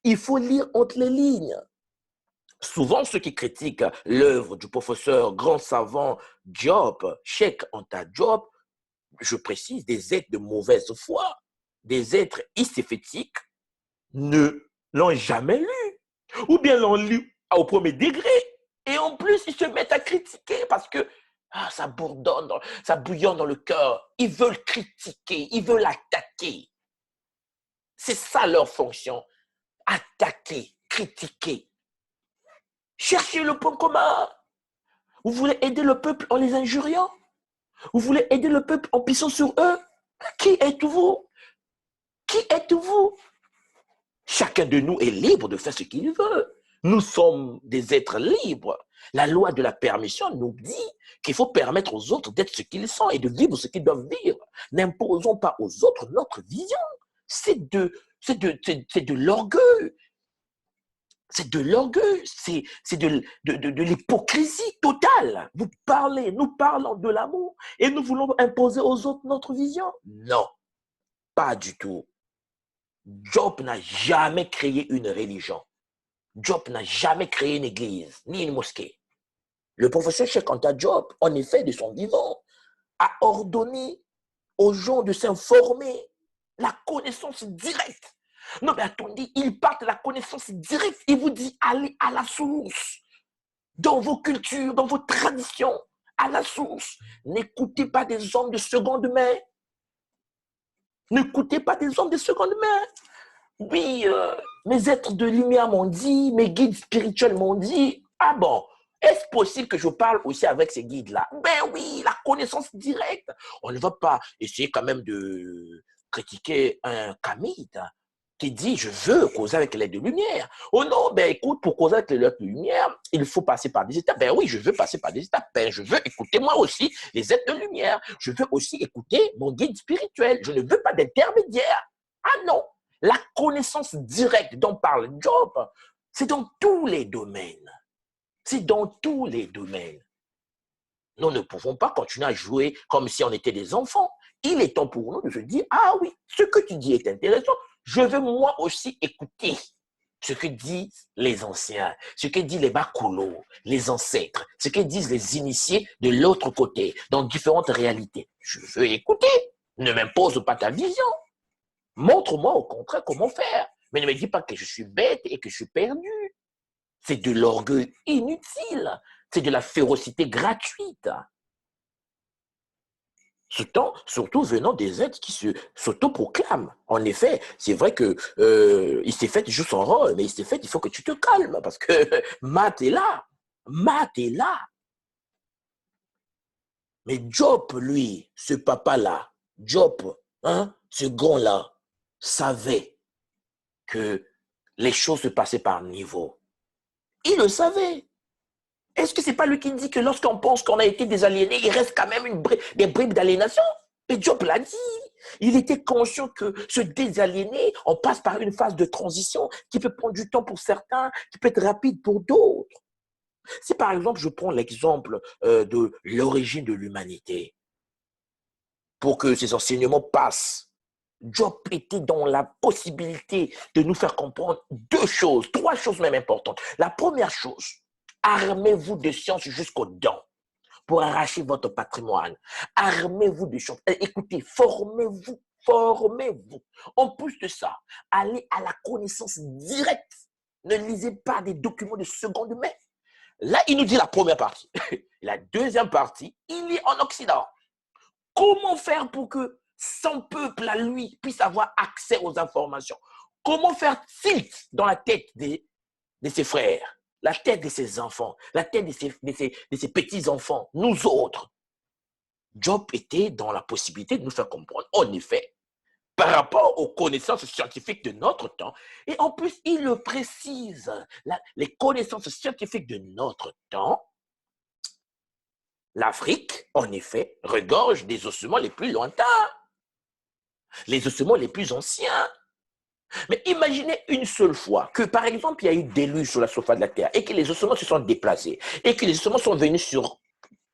Il faut lire entre les lignes. Souvent, ceux qui critiquent l'œuvre du professeur grand savant Diop, Cheikh Anta Diop, je précise, des êtres de mauvaise foi, des êtres iséphétiques, ne l'ont jamais lu. Ou bien l'ont lu au premier degré. Et en plus, ils se mettent à critiquer parce que ça bourdonne, ça bouillonne dans le cœur. Ils veulent critiquer, ils veulent attaquer. C'est ça leur fonction. Attaquer, critiquer. Cherchez le point commun. Vous voulez aider le peuple en les injuriant? Vous voulez aider le peuple en pissant sur eux? Qui êtes-vous? Qui êtes-vous? Chacun de nous est libre de faire ce qu'il veut. Nous sommes des êtres libres. La loi de la permission nous dit qu'il faut permettre aux autres d'être ce qu'ils sont et de vivre ce qu'ils doivent vivre. N'imposons pas aux autres notre vision. C'est de l'orgueil. C'est de l'orgueil, c'est de l'hypocrisie totale. Nous parlons de l'amour et nous voulons imposer aux autres notre vision. Non, pas du tout. Diop n'a jamais créé une religion. Diop n'a jamais créé une église, ni une mosquée. Le professeur Cheikh Anta Diop, en effet, de son vivant, a ordonné aux gens de s'informer, la connaissance directe. Non, mais attendez, il part de la connaissance directe. Il vous dit, allez à la source. Dans vos cultures, dans vos traditions, à la source. N'écoutez pas des hommes de seconde main. N'écoutez pas des hommes de seconde main. Oui, mes êtres de lumière m'ont dit, mes guides spirituels m'ont dit, ah bon, est-ce possible que je parle aussi avec ces guides-là? Ben oui, la connaissance directe. On ne va pas essayer quand même de critiquer un kamite qui dit, je veux causer avec l'aide de lumière. Oh non, ben écoute, pour causer avec l'aide de lumière, il faut passer par des étapes. Ben oui, je veux passer par des étapes. Ben je veux écouter moi aussi les aides de lumière. Je veux aussi écouter mon guide spirituel. Je ne veux pas d'intermédiaire. Ah non, la connaissance directe dont parle Diop, C'est dans tous les domaines. C'est dans tous les domaines. Nous ne pouvons pas continuer à jouer comme si on était des enfants. Il est temps pour nous de se dire, ah oui, ce que tu dis est intéressant, je veux moi aussi écouter ce que disent les anciens, ce que disent les bakulos, les ancêtres, ce que disent les initiés de l'autre côté, dans différentes réalités. Je veux écouter. Ne m'impose pas ta vision. Montre-moi au contraire comment faire. Mais ne me dis pas que je suis bête et que je suis perdu. C'est de l'orgueil inutile. C'est de la férocité gratuite. Surtout venant des êtres qui s'autoproclament. En effet, c'est vrai que il s'est fait joue son rôle, mais il s'est fait, il faut que tu te calmes parce que Matt est là. Matt est là. Mais Job, lui, ce papa-là, Job, hein, ce grand-là, savait que les choses se passaient par niveau. Il le savait. Est-ce que ce n'est pas lui qui dit que lorsqu'on pense qu'on a été désaliéné, il reste quand même des bribes d'aliénation? Et Job l'a dit. Il était conscient que se désaliéner, on passe par une phase de transition qui peut prendre du temps pour certains, qui peut être rapide pour d'autres. Si par exemple, je prends l'exemple de l'origine de l'humanité, pour que ces enseignements passent, Job était dans la possibilité de nous faire comprendre deux choses, trois choses même importantes. La première chose, armez-vous de science jusqu'aux dents pour arracher votre patrimoine. Armez-vous de science. Écoutez, formez-vous, formez-vous. En plus de ça, allez à la connaissance directe. Ne lisez pas des documents de seconde main. Là, il nous dit la première partie. La deuxième partie, il est en Occident. Comment faire pour que son peuple, à lui, puisse avoir accès aux informations? Comment faire tilt dans la tête de ses frères, la tête de ses enfants, la tête de ses petits-enfants, nous autres? Job était dans la possibilité de nous faire comprendre, en effet, par rapport aux connaissances scientifiques de notre temps, et en plus, il le précise, les connaissances scientifiques de notre temps, l'Afrique, en effet, regorge des ossements les plus lointains, les ossements les plus anciens. Mais imaginez une seule fois que, par exemple, il y a eu des déluge sur la surface de la Terre et que les ossements se sont déplacés et que les ossements sont venus sur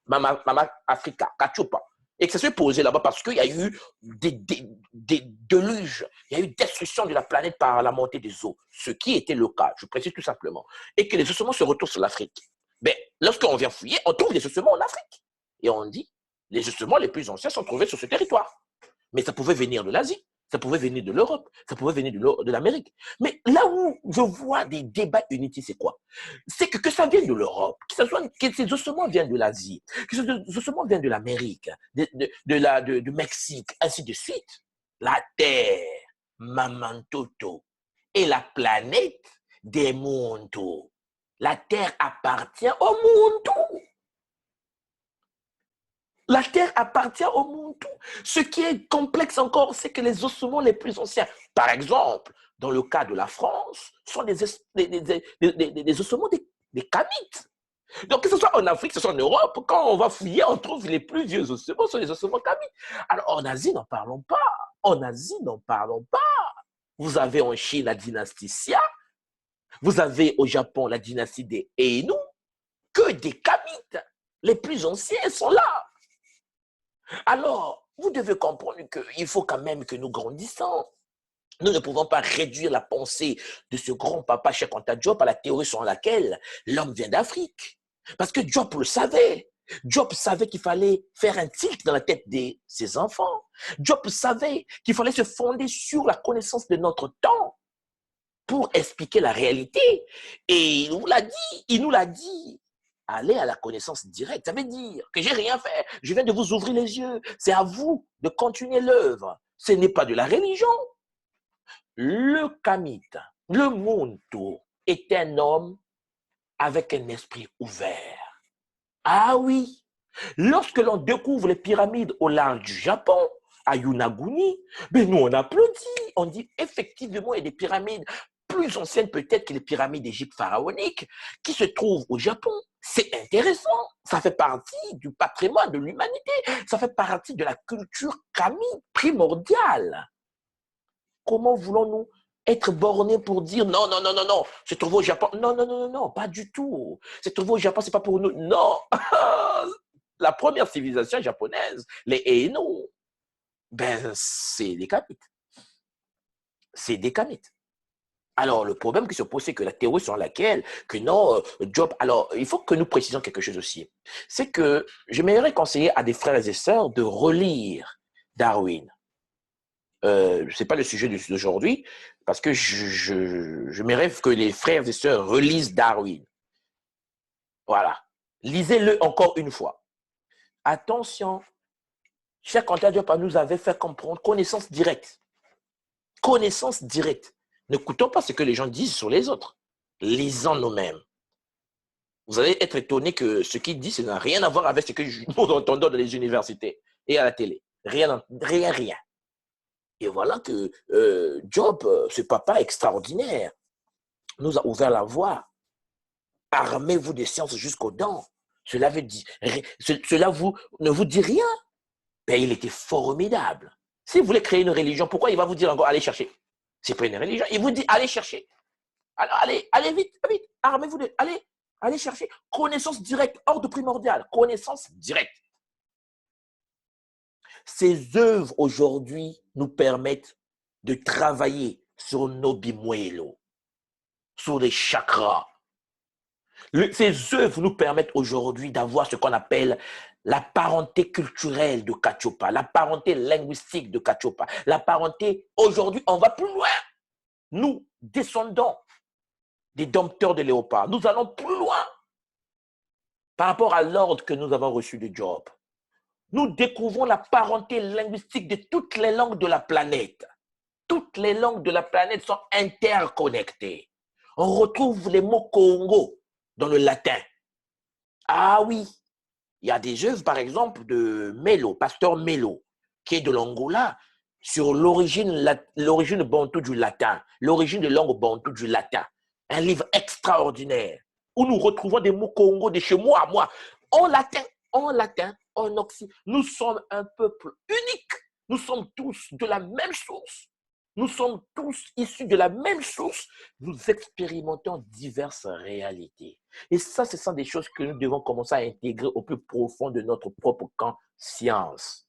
Mama Africa, Kachupa, et que ça s'est posé là-bas parce qu'il y a eu des déluges, il y a eu destruction de la planète par la montée des eaux, ce qui était le cas, je précise tout simplement, et que les ossements se retrouvent sur l'Afrique. Ben, lorsqu'on vient fouiller, on trouve des ossements en Afrique. Et on dit, les ossements les plus anciens sont trouvés sur ce territoire. Mais ça pouvait venir de l'Asie, ça pouvait venir de l'Europe, ça pouvait venir de l'Amérique. Mais là où je vois des débats inutiles, c'est quoi? C'est que ça vienne de l'Europe, que ces ossements viennent de l'Asie, que ces ossements viennent de l'Amérique, du Mexique, ainsi de suite. La Terre, Mamantoto, est la planète des Monto. La Terre appartient au Monto. La Terre appartient au monde. Ce qui est complexe encore, c'est que les ossements les plus anciens, par exemple, dans le cas de la France, sont des ossements des Kamites. Donc, que ce soit en Afrique, que ce soit en Europe, quand on va fouiller, on trouve les plus vieux ossements, sont les ossements Kamites. Alors, en Asie, n'en parlons pas. En Asie, n'en parlons pas. Vous avez en Chine la dynastie Xia, vous avez au Japon la dynastie des Heian, que des Kamites. Les plus anciens sont là. Alors, vous devez comprendre qu'il faut quand même que nous grandissons. Nous ne pouvons pas réduire la pensée de ce grand papa Cheikh Anta Diop à la théorie selon laquelle l'homme vient d'Afrique. Parce que Diop le savait. Diop savait qu'il fallait faire un tilt dans la tête de ses enfants. Diop savait qu'il fallait se fonder sur la connaissance de notre temps pour expliquer la réalité. Et il nous l'a dit. Aller à la connaissance directe, ça veut dire que j'ai rien fait. Je viens de vous ouvrir les yeux. C'est à vous de continuer l'œuvre. Ce n'est pas de la religion. Le Kamite, le Muntu, est un homme avec un esprit ouvert. Ah oui, lorsque l'on découvre les pyramides au large du Japon, à Yonaguni, ben nous on applaudit. On dit effectivement il y a des pyramides plus anciennes peut-être que les pyramides d'Égypte pharaoniques qui se trouvent au Japon. C'est intéressant. Ça fait partie du patrimoine de l'humanité. Ça fait partie de la culture kamite primordiale. Comment voulons-nous être borné pour dire non, non, non, non, non, se trouve au Japon. Non, non, non, non, non, pas du tout. Se trouve au Japon, c'est pas pour nous. Non. La première civilisation japonaise, les Ainu, ben, c'est des Kamites. C'est des Kamites. Alors, le problème qui se pose, c'est que la théorie sur laquelle, que non, Job, alors, il faut que nous précisions quelque chose aussi. C'est que je m'aimerais conseiller à des frères et sœurs de relire Darwin. Ce n'est pas le sujet d'aujourd'hui, parce que je me rêve que les frères et sœurs relisent Darwin. Voilà. Lisez-le encore une fois. Attention, Cheikh Anta Diop nous avait fait comprendre connaissance directe. Connaissance directe. N'écoutons pas ce que les gens disent sur les autres. Lisons nous-mêmes. Vous allez être étonné que ce qu'il dit, ça n'a rien à voir avec ce que nous entendons dans les universités et à la télé. Rien, rien, rien. Et voilà que Job, ce papa extraordinaire, nous a ouvert la voie. Armez-vous des sciences jusqu'aux dents. Cela ne vous dit rien. Ben, il était formidable. Si vous voulez créer une religion, pourquoi il va vous dire encore allez chercher? C'est pas une religion. Il vous dit allez chercher. Alors allez vite, vite. Armez-vous allez chercher. Connaissance directe, ordre primordial. Connaissance directe. Ces œuvres aujourd'hui nous permettent de travailler sur nos bimuelos, sur les chakras. Ces œuvres nous permettent aujourd'hui d'avoir ce qu'on appelle la parenté culturelle de Kachopa, la parenté linguistique de Kachopa, la parenté, aujourd'hui, on va plus loin. Nous, descendants des dompteurs de léopards, nous allons plus loin par rapport à l'ordre que nous avons reçu de Job. Nous découvrons la parenté linguistique de toutes les langues de la planète. Toutes les langues de la planète sont interconnectées. On retrouve les mots Congo dans le latin. Ah oui, il y a des œuvres, par exemple, de Melo, pasteur Melo, qui est de l'Angola, sur l'origine bantou du latin, l'origine de langue bantou du latin. Un livre extraordinaire, où nous retrouvons des mots Congo de chez moi, en latin, en occitan. Nous sommes un peuple unique. Nous sommes tous de la même source. Nous sommes tous issus de la même source. Nous expérimentons diverses réalités. Et ça, ce sont des choses que nous devons commencer à intégrer au plus profond de notre propre conscience.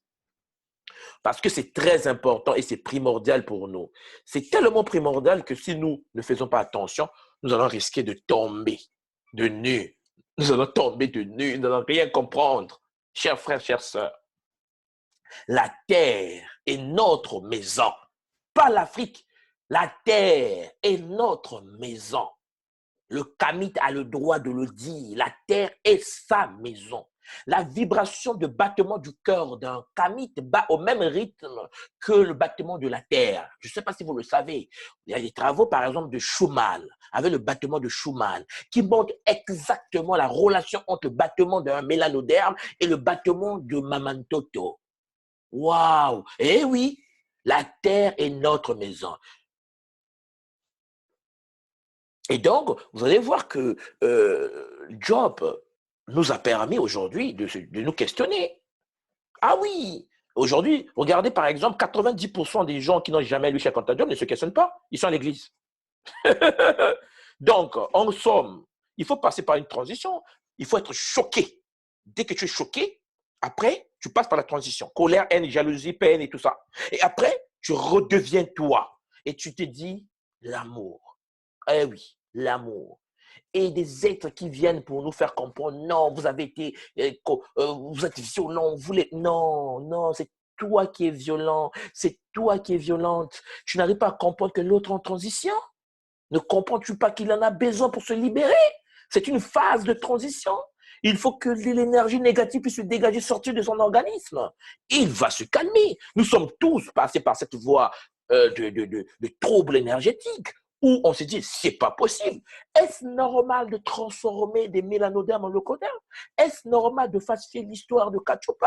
Parce que c'est très important et c'est primordial pour nous. C'est tellement primordial que si nous ne faisons pas attention, nous allons risquer de tomber de nu. Nous allons tomber de nu, nous n'allons rien comprendre. Chers frères, chères sœurs, la terre est notre maison. Pas l'Afrique. La terre est notre maison. Le Kamite a le droit de le dire. La terre est sa maison. La vibration de battement du cœur d'un Kamite bat au même rythme que le battement de la terre. Je ne sais pas si vous le savez. Il y a des travaux, par exemple, de Schumann, avec le battement de Schumann, qui montrent exactement la relation entre le battement d'un mélanoderme et le battement de Mamantoto. Waouh! Eh oui! La terre est notre maison. Et donc, vous allez voir que Job nous a permis aujourd'hui de nous questionner. Ah oui! Aujourd'hui, regardez par exemple, 90% des gens qui n'ont jamais lu Cheikh Anta Diop ne se questionnent pas. Ils sont à l'église. Donc, en somme, il faut passer par une transition. Il faut être choqué. Dès que tu es choqué, après, tu passes par la transition. Colère, haine, jalousie, peine et tout ça. Et après, tu redeviens toi. Et tu te dis l'amour. Eh oui, l'amour. Et des êtres qui viennent pour nous faire comprendre, non, vous avez été, vous êtes violent, non, non, c'est toi qui es violent, c'est toi qui es violente. Tu n'arrives pas à comprendre que l'autre est en transition. Ne comprends-tu pas qu'il en a besoin pour se libérer? C'est une phase de transition. Il faut que l'énergie négative puisse se dégager, sortir de son organisme. Il va se calmer. Nous sommes tous passés par cette voie de troubles énergétiques où on se dit, c'est pas possible. Est-ce normal de transformer des mélanodermes en leucodermes? Est-ce normal de falsifier l'histoire de Kachopa?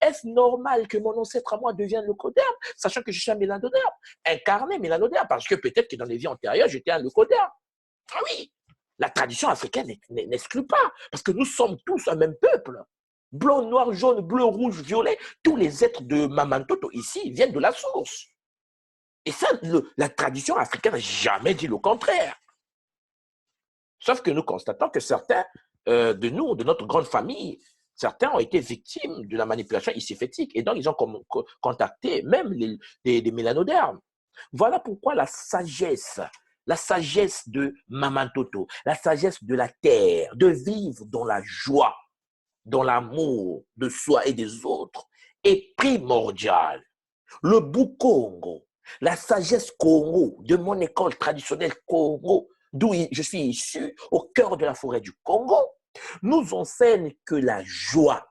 Est-ce normal que mon ancêtre à moi devienne leucoderme, sachant que je suis un mélanoderme, incarné mélanoderme, parce que peut-être que dans les vies antérieures, j'étais un leucoderme. Ah oui, la tradition africaine n'exclut pas, parce que nous sommes tous un même peuple. Blanc, noir, jaune, bleu, rouge, violet, tous les êtres de Mamantoto ici viennent de la source. Et ça, la tradition africaine n'a jamais dit le contraire. Sauf que nous constatons que certains de nous, de notre grande famille, certains ont été victimes de la manipulation ici-fétique. Et donc, ils ont contacté même les mélanodermes. Voilà pourquoi la sagesse de Maman Toto, la sagesse de la terre, de vivre dans la joie, dans l'amour de soi et des autres, est primordiale. Le Bukongo, la sagesse Congo, de mon école traditionnelle Congo, d'où je suis issu, au cœur de la forêt du Congo, nous enseigne que la joie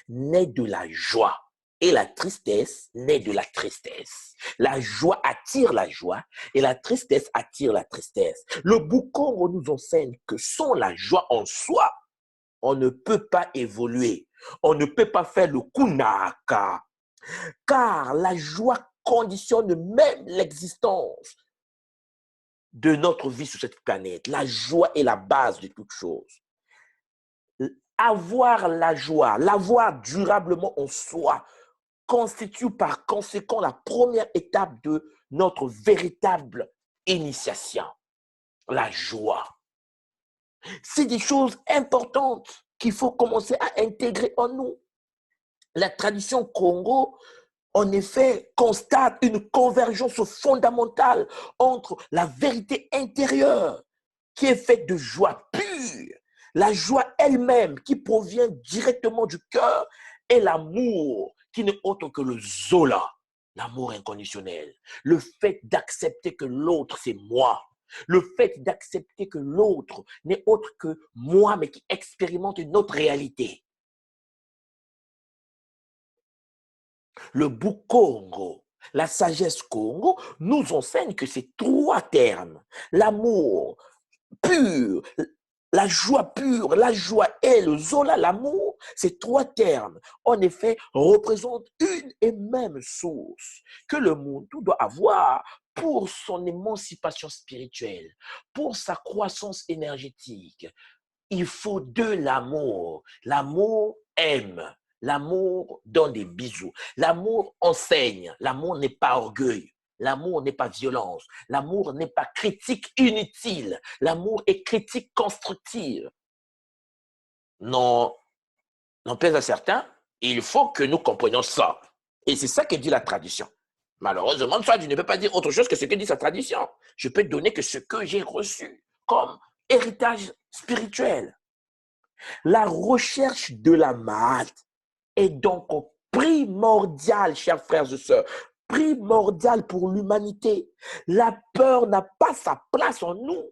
naît de la joie et la tristesse naît de la tristesse. La joie attire la joie et la tristesse attire la tristesse. Le Bukongo nous enseigne que sans la joie en soi, on ne peut pas évoluer. On ne peut pas faire le kunaka. Car la joie conditionne même l'existence de notre vie sur cette planète. La joie est la base de toute chose. Avoir la joie, l'avoir durablement en soi, constitue par conséquent la première étape de notre véritable initiation. La joie. C'est des choses importantes qu'il faut commencer à intégrer en nous. La tradition Congo, en effet, constate une convergence fondamentale entre la vérité intérieure, qui est faite de joie pure, la joie elle-même qui provient directement du cœur, et l'amour qui n'est autre que le Zola, l'amour inconditionnel. Le fait d'accepter que l'autre, c'est moi. Le fait d'accepter que l'autre n'est autre que moi, mais qui expérimente une autre réalité. Le Bukongo, la sagesse Congo, nous enseigne que ces trois termes, l'amour pur, la joie pure, la joie et le Zola, l'amour, ces trois termes, en effet, représentent une et même source que le monde doit avoir pour son émancipation spirituelle, pour sa croissance énergétique. Il faut de l'amour. L'amour aime. L'amour donne des bisous. L'amour enseigne. L'amour n'est pas orgueil. L'amour n'est pas violence. L'amour n'est pas critique inutile. L'amour est critique constructive. Non, n'en plaise à certains, il faut que nous comprenions ça. Et c'est ça que dit la tradition. Malheureusement, toi, tu ne peux pas dire autre chose que ce que dit sa tradition. Je peux donner que ce que j'ai reçu comme héritage spirituel. La recherche de la Mahat est donc primordiale, chers frères et sœurs, primordiale pour l'humanité. La peur n'a pas sa place en nous.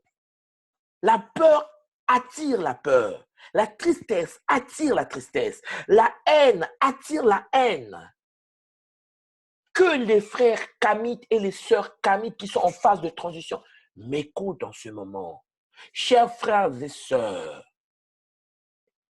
La peur attire la peur. La tristesse attire la tristesse. La haine attire la haine. Que les frères kamites et les sœurs kamites qui sont en phase de transition m'écoutent en ce moment. Chers frères et sœurs,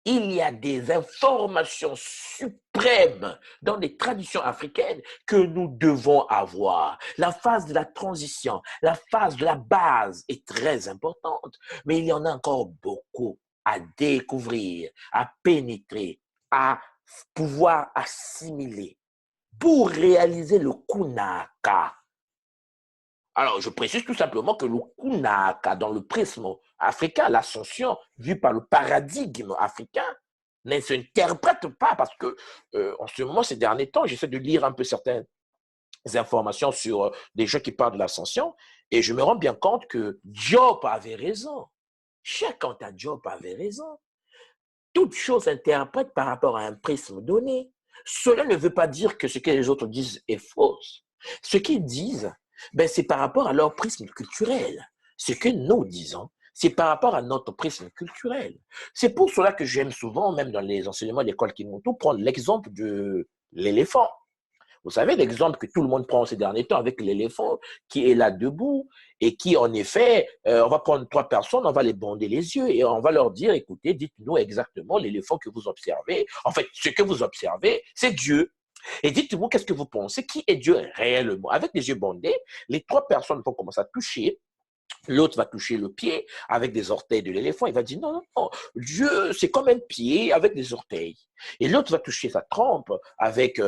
il y a des informations suprêmes dans les traditions africaines que nous devons avoir. La phase de la transition, la phase de la base est très importante, mais il y en a encore beaucoup à découvrir, à pénétrer, à pouvoir assimiler pour réaliser le kunaka. Alors, je précise tout simplement que le kunaka, dans le prisme africain, l'ascension vue par le paradigme africain, ne s'interprète pas parce que, en ce moment, ces derniers temps, j'essaie de lire un peu certaines informations sur des gens qui parlent de l'ascension et je me rends bien compte que Diop avait raison. Cheikh Anta Diop avait raison. Toute chose interprète par rapport à un prisme donné. Cela ne veut pas dire que ce que les autres disent est faux. Ce qu'ils disent, ben, c'est par rapport à leur prisme culturel. Ce que nous disons, c'est par rapport à notre prisme culturel. C'est pour cela que j'aime souvent, même dans les enseignements de l'école Kimoto, prendre l'exemple de l'éléphant. Vous savez, l'exemple que tout le monde prend ces derniers temps avec l'éléphant qui est là debout et qui, en effet, on va prendre trois personnes, on va les bander les yeux et on va leur dire, écoutez, dites-nous exactement l'éléphant que vous observez. En fait, ce que vous observez, c'est Dieu. Et dites-vous, qu'est-ce que vous pensez? Qui est Dieu réellement? Avec les yeux bandés, les trois personnes vont commencer à toucher L'autre va toucher le pied avec des orteils de l'éléphant. Il va dire non, non, non, Dieu, c'est comme un pied avec des orteils. Et l'autre va toucher sa trempe avec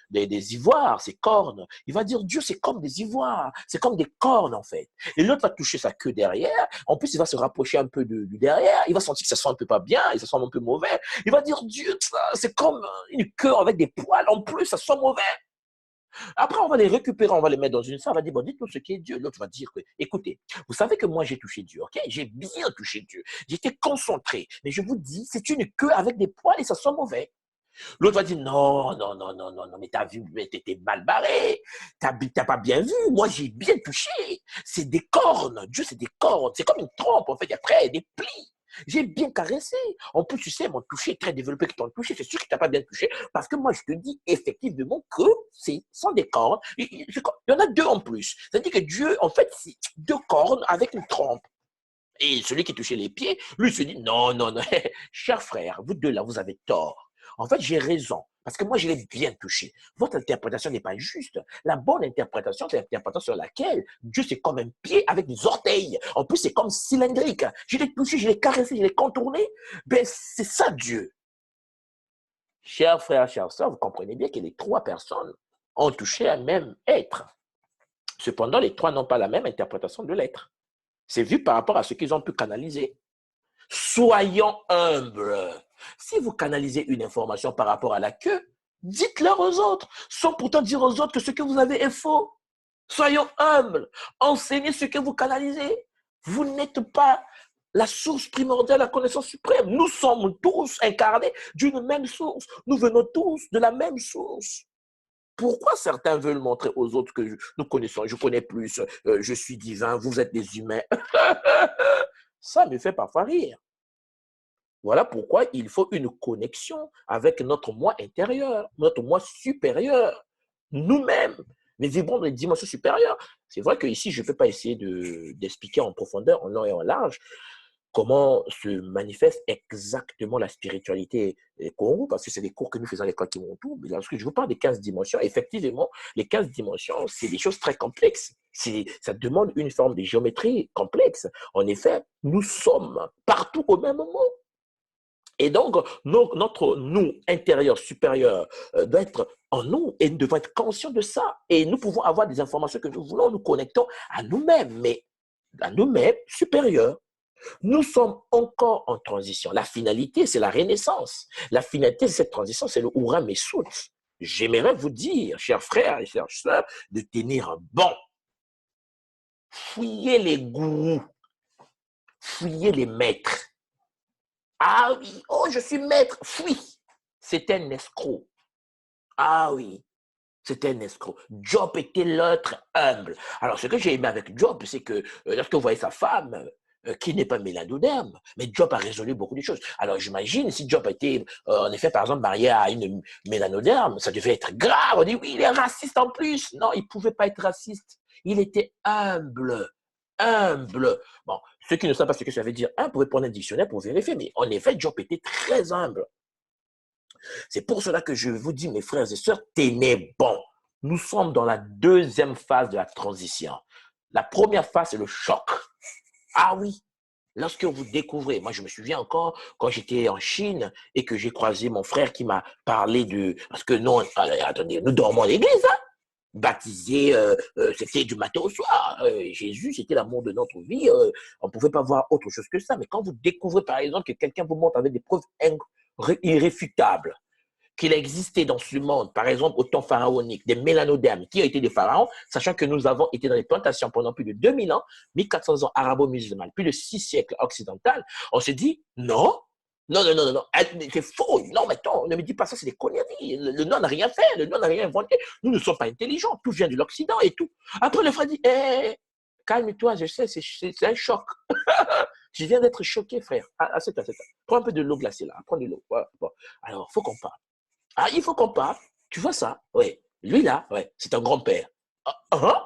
des ivoires, ses cornes. Il va dire Dieu, c'est comme des ivoires, c'est comme des cornes en fait. Et l'autre va toucher sa queue derrière. En plus, il va se rapprocher un peu du derrière. Il va sentir que ça sent un peu pas bien, ça sent un peu mauvais. Il va dire Dieu, c'est comme une queue avec des poils en plus, ça sent mauvais. Après, on va les récupérer, on va les mettre dans une salle, on va dire, bon, dites-nous ce qui est Dieu. L'autre va dire, écoutez, vous savez que moi, j'ai touché Dieu, ok? J'ai bien touché Dieu. J'étais concentré. Mais je vous dis, c'est une queue avec des poils et ça sent mauvais. L'autre va dire, non, non, non, non, non, non, mais t'as vu, mais t'étais mal barré. T'as pas bien vu. Moi, j'ai bien touché. C'est des cornes. Dieu, c'est des cornes. C'est comme une trompe, en fait. Après, des plis. J'ai bien caressé. En plus, tu sais, mon toucher est très développé que ton toucher. C'est sûr que tu n'as pas bien touché. Parce que moi, je te dis effectivement que c'est sans des cornes. Il y en a deux en plus. C'est-à-dire que Dieu, en fait, c'est deux cornes avec une trompe. Et celui qui touchait les pieds, lui se dit, non, non, non, cher frère, vous deux là, vous avez tort. En fait, j'ai raison, parce que moi, je l'ai bien touché. Votre interprétation n'est pas juste. La bonne interprétation, c'est l'interprétation sur laquelle Dieu, c'est comme un pied avec des orteils. En plus, c'est comme cylindrique. Je l'ai touché, je l'ai caressé, je l'ai contourné. Ben, c'est ça, Dieu. Chers frères, chères sœurs, vous comprenez bien que les trois personnes ont touché un même être. Cependant, les trois n'ont pas la même interprétation de l'être. C'est vu par rapport à ce qu'ils ont pu canaliser. Soyons humbles. Si vous canalisez une information par rapport à la queue, dites-leur aux autres, sans pourtant dire aux autres que ce que vous avez est faux. Soyons humbles. Enseignez ce que vous canalisez. Vous n'êtes pas la source primordiale de la connaissance suprême. Nous sommes tous incarnés d'une même source. Nous venons tous de la même source. Pourquoi certains veulent montrer aux autres que nous connaissons, je connais plus, je suis divin, vous êtes des humains? Ça me fait parfois rire. Voilà pourquoi il faut une connexion avec notre moi intérieur, notre moi supérieur, nous-mêmes. Mais vibrons dans les dimensions supérieures. C'est vrai qu'ici, je ne peux pas essayer d'expliquer en profondeur, en long et en large, comment se manifeste exactement la spiritualité Congo, parce que c'est des cours que nous faisons à l'école qui tout. Mais lorsque je vous parle des 15 dimensions, effectivement, les 15 dimensions, c'est des choses très complexes. Ça demande une forme de géométrie complexe. En effet, nous sommes partout au même moment. Et donc, notre nous intérieur supérieur doit être en nous et nous devons être conscients de ça. Et nous pouvons avoir des informations que nous voulons, nous connectons à nous-mêmes, mais à nous-mêmes supérieurs. Nous sommes encore en transition. La finalité, c'est la renaissance. La finalité de cette transition, c'est le Oura Messout. J'aimerais vous dire, chers frères et chères sœurs, de tenir bon. Fouillez les gourous, fouillez les maîtres. Ah oui, oh, je suis maître. Fuis. C'était un escroc. Ah oui, c'était un escroc. Job était l'autre humble. Alors, ce que j'ai aimé avec Job, c'est que lorsque vous voyez sa femme, qui n'est pas mélanoderme, mais Job a résolu beaucoup de choses. Alors, j'imagine, si Job était, en effet, par exemple, marié à une mélanoderme, ça devait être grave. On dit, oui, il est raciste en plus. Non, il ne pouvait pas être raciste. Il était humble. Humble. Bon, ceux qui ne savent pas ce que ça veut dire, pouvaient prendre un dictionnaire pour vérifier, mais en effet, Job était très humble. C'est pour cela que je vous dis, mes frères et sœurs, tenez bon. Nous sommes dans la deuxième phase de la transition. La première phase, c'est le choc. Ah oui, lorsque vous découvrez, moi je me souviens encore quand j'étais en Chine et que j'ai croisé mon frère qui m'a parlé de... Parce que non, attendez, nous dormons à l'église, hein? Baptisé, c'était du matin au soir. Jésus, c'était l'amour de notre vie. On ne pouvait pas voir autre chose que ça. Mais quand vous découvrez, par exemple, que quelqu'un vous montre avec des preuves irréfutables, qu'il existait dans ce monde, par exemple, au temps pharaonique, des mélanodermes qui ont été des pharaons, sachant que nous avons été dans les plantations pendant plus de 2000 ans, 1400 ans arabo-musulmans, plus de 6 siècles occidentales, on se dit, non, non, non, non, non, c'est faux, non, mais attends, ne me dis pas ça, c'est des conneries, le nom n'a rien fait, le nom n'a rien inventé, nous ne sommes pas intelligents, tout vient de l'Occident et tout. Après, le frère dit, calme-toi, je sais, c'est un choc. Je viens d'être choqué, frère. Assieds-toi, assieds-toi. Prends un peu de l'eau glacée là, prends de l'eau. Ouais, bon. Alors, il faut qu'on parle. Ah, il faut qu'on parle. Tu vois ça? Oui. Lui là, ouais, c'est un grand-père. Ah, hein?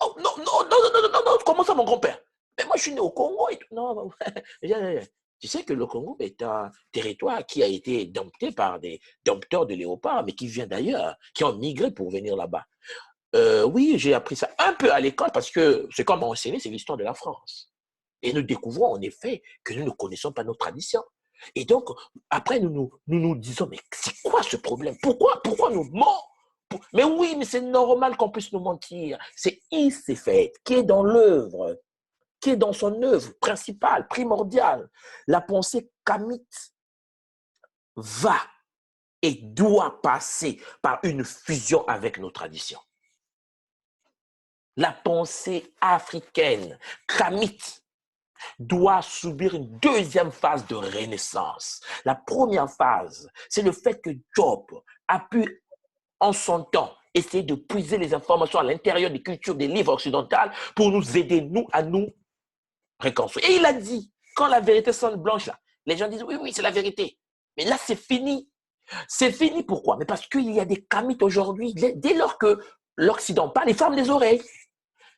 Oh, non, non, non, non, non, non, non, comment ça, mon grand-père? Mais moi, je suis né au Congo et tout. Non, non. Tu sais que le Congo est un territoire qui a été dompté par des dompteurs de léopards, mais qui vient d'ailleurs, qui ont migré pour venir là-bas. Oui, j'ai appris ça un peu à l'école parce que c'est comme enseigné, c'est l'histoire de la France. Et nous découvrons en effet que nous ne connaissons pas nos traditions. Et donc, après, nous disons, mais c'est quoi ce problème? Pourquoi nous mentons? Mais oui, mais c'est normal qu'on puisse nous mentir. C'est Issefet qui est dans l'œuvre, qui est dans son œuvre principale, primordiale. La pensée kamite va et doit passer par une fusion avec nos traditions. La pensée africaine, kamite, doit subir une deuxième phase de renaissance. La première phase, c'est le fait que Job a pu, en son temps, essayer de puiser les informations à l'intérieur des cultures des livres occidentaux pour nous aider, nous, à nous réconcilier. Et il a dit, quand la vérité sonne blanche, là, les gens disent, oui, oui, c'est la vérité. Mais là, c'est fini. C'est fini, pourquoi? Mais parce qu'il y a des kamites aujourd'hui, dès lors que l'Occident parle, ils ferment les oreilles.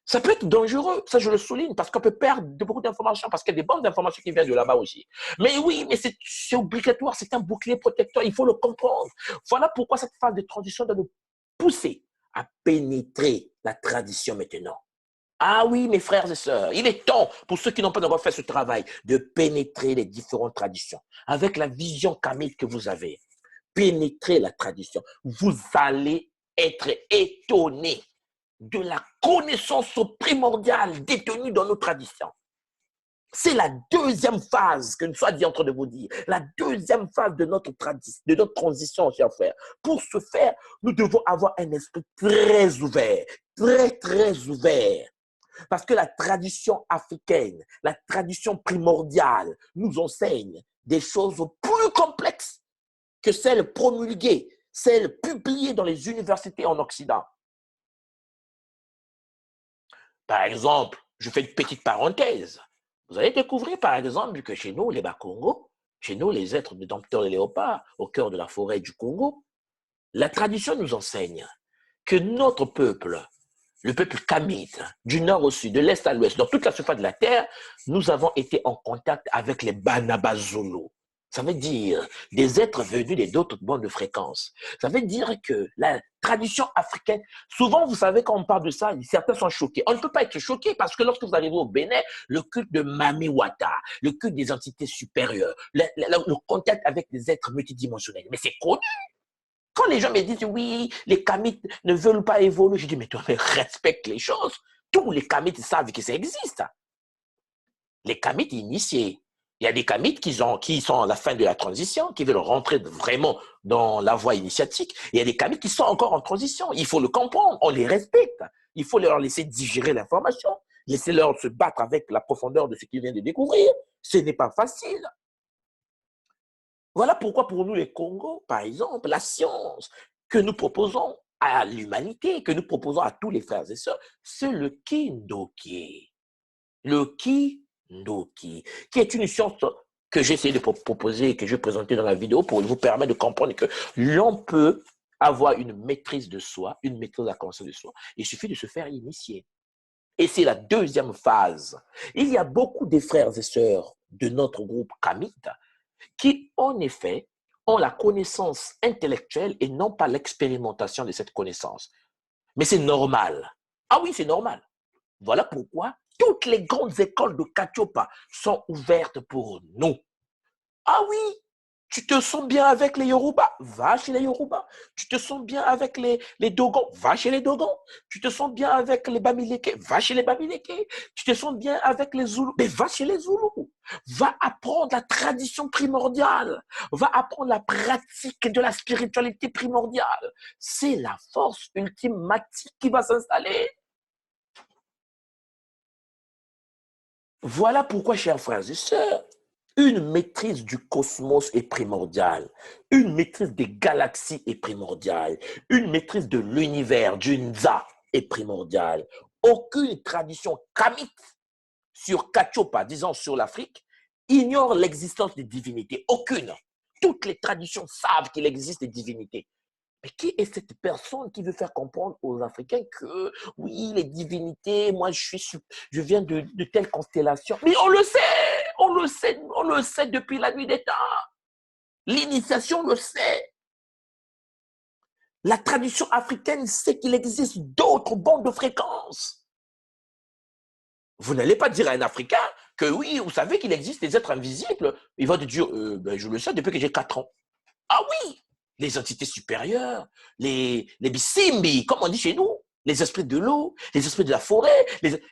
Ça peut être dangereux, ça je le souligne, parce qu'on peut perdre beaucoup d'informations, parce qu'il y a des bonnes informations qui viennent de là-bas aussi. Mais oui, mais c'est obligatoire, c'est un bouclier protecteur, il faut le comprendre. Voilà pourquoi cette phase de transition doit nous pousser à pénétrer la tradition maintenant. Ah oui, mes frères et sœurs, il est temps, pour ceux qui n'ont pas encore fait ce travail, de pénétrer les différentes traditions. Avec la vision kamite que vous avez, pénétrer la tradition. Vous allez être étonnés de la connaissance primordiale détenue dans nos traditions. C'est la deuxième phase que nous sommes en train de vous dire. La deuxième phase de notre transition, chers frères. Pour ce faire, nous devons avoir un esprit très ouvert, très ouvert. Parce que la tradition africaine, la tradition primordiale nous enseigne des choses plus complexes que celles promulguées, celles publiées dans les universités en Occident. Par exemple, je fais une petite parenthèse. Vous allez découvrir, par exemple, que chez nous, les Bakongo, chez nous, les êtres de dompteurs et léopards, au cœur de la forêt du Congo, la tradition nous enseigne que notre peuple, le peuple kamite, du nord au sud, de l'est à l'ouest, dans toute la surface de la terre, nous avons été en contact avec les Banabazolo. Ça veut dire des êtres venus d'autres bandes de fréquences. Ça veut dire que la tradition africaine, souvent, vous savez, quand on parle de ça, certains sont choqués. On ne peut pas être choqué parce que lorsque vous arrivez au Bénin, le culte de Mami Wata, le culte des entités supérieures, le contact avec des êtres multidimensionnels, mais c'est connu. Quand les gens me disent, oui, les kamites ne veulent pas évoluer, je dis, mais toi, mais respecte les choses. Tous les kamites savent que ça existe. Les kamites initiés. Il y a des kamites qui sont à la fin de la transition, qui veulent rentrer vraiment dans la voie initiatique. Il y a des kamites qui sont encore en transition. Il faut le comprendre, on les respecte. Il faut leur laisser digérer l'information, laisser leur se battre avec la profondeur de ce qu'ils viennent de découvrir. Ce n'est pas facile. Voilà pourquoi pour nous, les Congos, par exemple, la science que nous proposons à l'humanité, que nous proposons à tous les frères et sœurs, c'est le Kindoki. Le Kindoki, qui est une science que j'ai essayé de proposer et que je vais présenter dans la vidéo pour vous permettre de comprendre que l'on peut avoir une maîtrise de soi, une maîtrise de la conscience de soi. Il suffit de se faire initier. Et c'est la deuxième phase. Il y a beaucoup de frères et sœurs de notre groupe Kamite qui, en effet, ont la connaissance intellectuelle et non pas l'expérimentation de cette connaissance. Mais c'est normal. Ah oui, c'est normal. Voilà pourquoi toutes les grandes écoles de Katiopa sont ouvertes pour nous. Ah oui, tu te sens bien avec les Yoruba, va chez les Yoruba. Tu te sens bien avec les Dogons, va chez les Dogons. Tu te sens bien avec les Bamileke, va chez les Bamileke. Tu te sens bien avec les Zoulous, mais va chez les Zoulous. Va apprendre la tradition primordiale. Va apprendre la pratique de la spiritualité primordiale. C'est la force ultimatique qui va s'installer. Voilà pourquoi, chers frères et sœurs, une maîtrise du cosmos est primordiale. Une maîtrise des galaxies est primordiale. Une maîtrise de l'univers, du Nza, est primordiale. Aucune tradition kamite sur Katiopa, disons sur l'Afrique, ignore l'existence des divinités. Aucune. Toutes les traditions savent qu'il existe des divinités. Mais qui est cette personne qui veut faire comprendre aux Africains que, oui, les divinités, moi, je viens de telle constellation. Mais on le sait, on le sait depuis la nuit des temps. L'initiation le sait. La tradition africaine sait qu'il existe d'autres bandes de fréquences. Vous n'allez pas dire à un Africain que oui, vous savez qu'il existe des êtres invisibles. Il va te dire, ben, je le sais depuis que j'ai 4 ans. Ah oui, les entités supérieures, les bisimbi, comme on dit chez nous, les esprits de l'eau, les esprits de la forêt,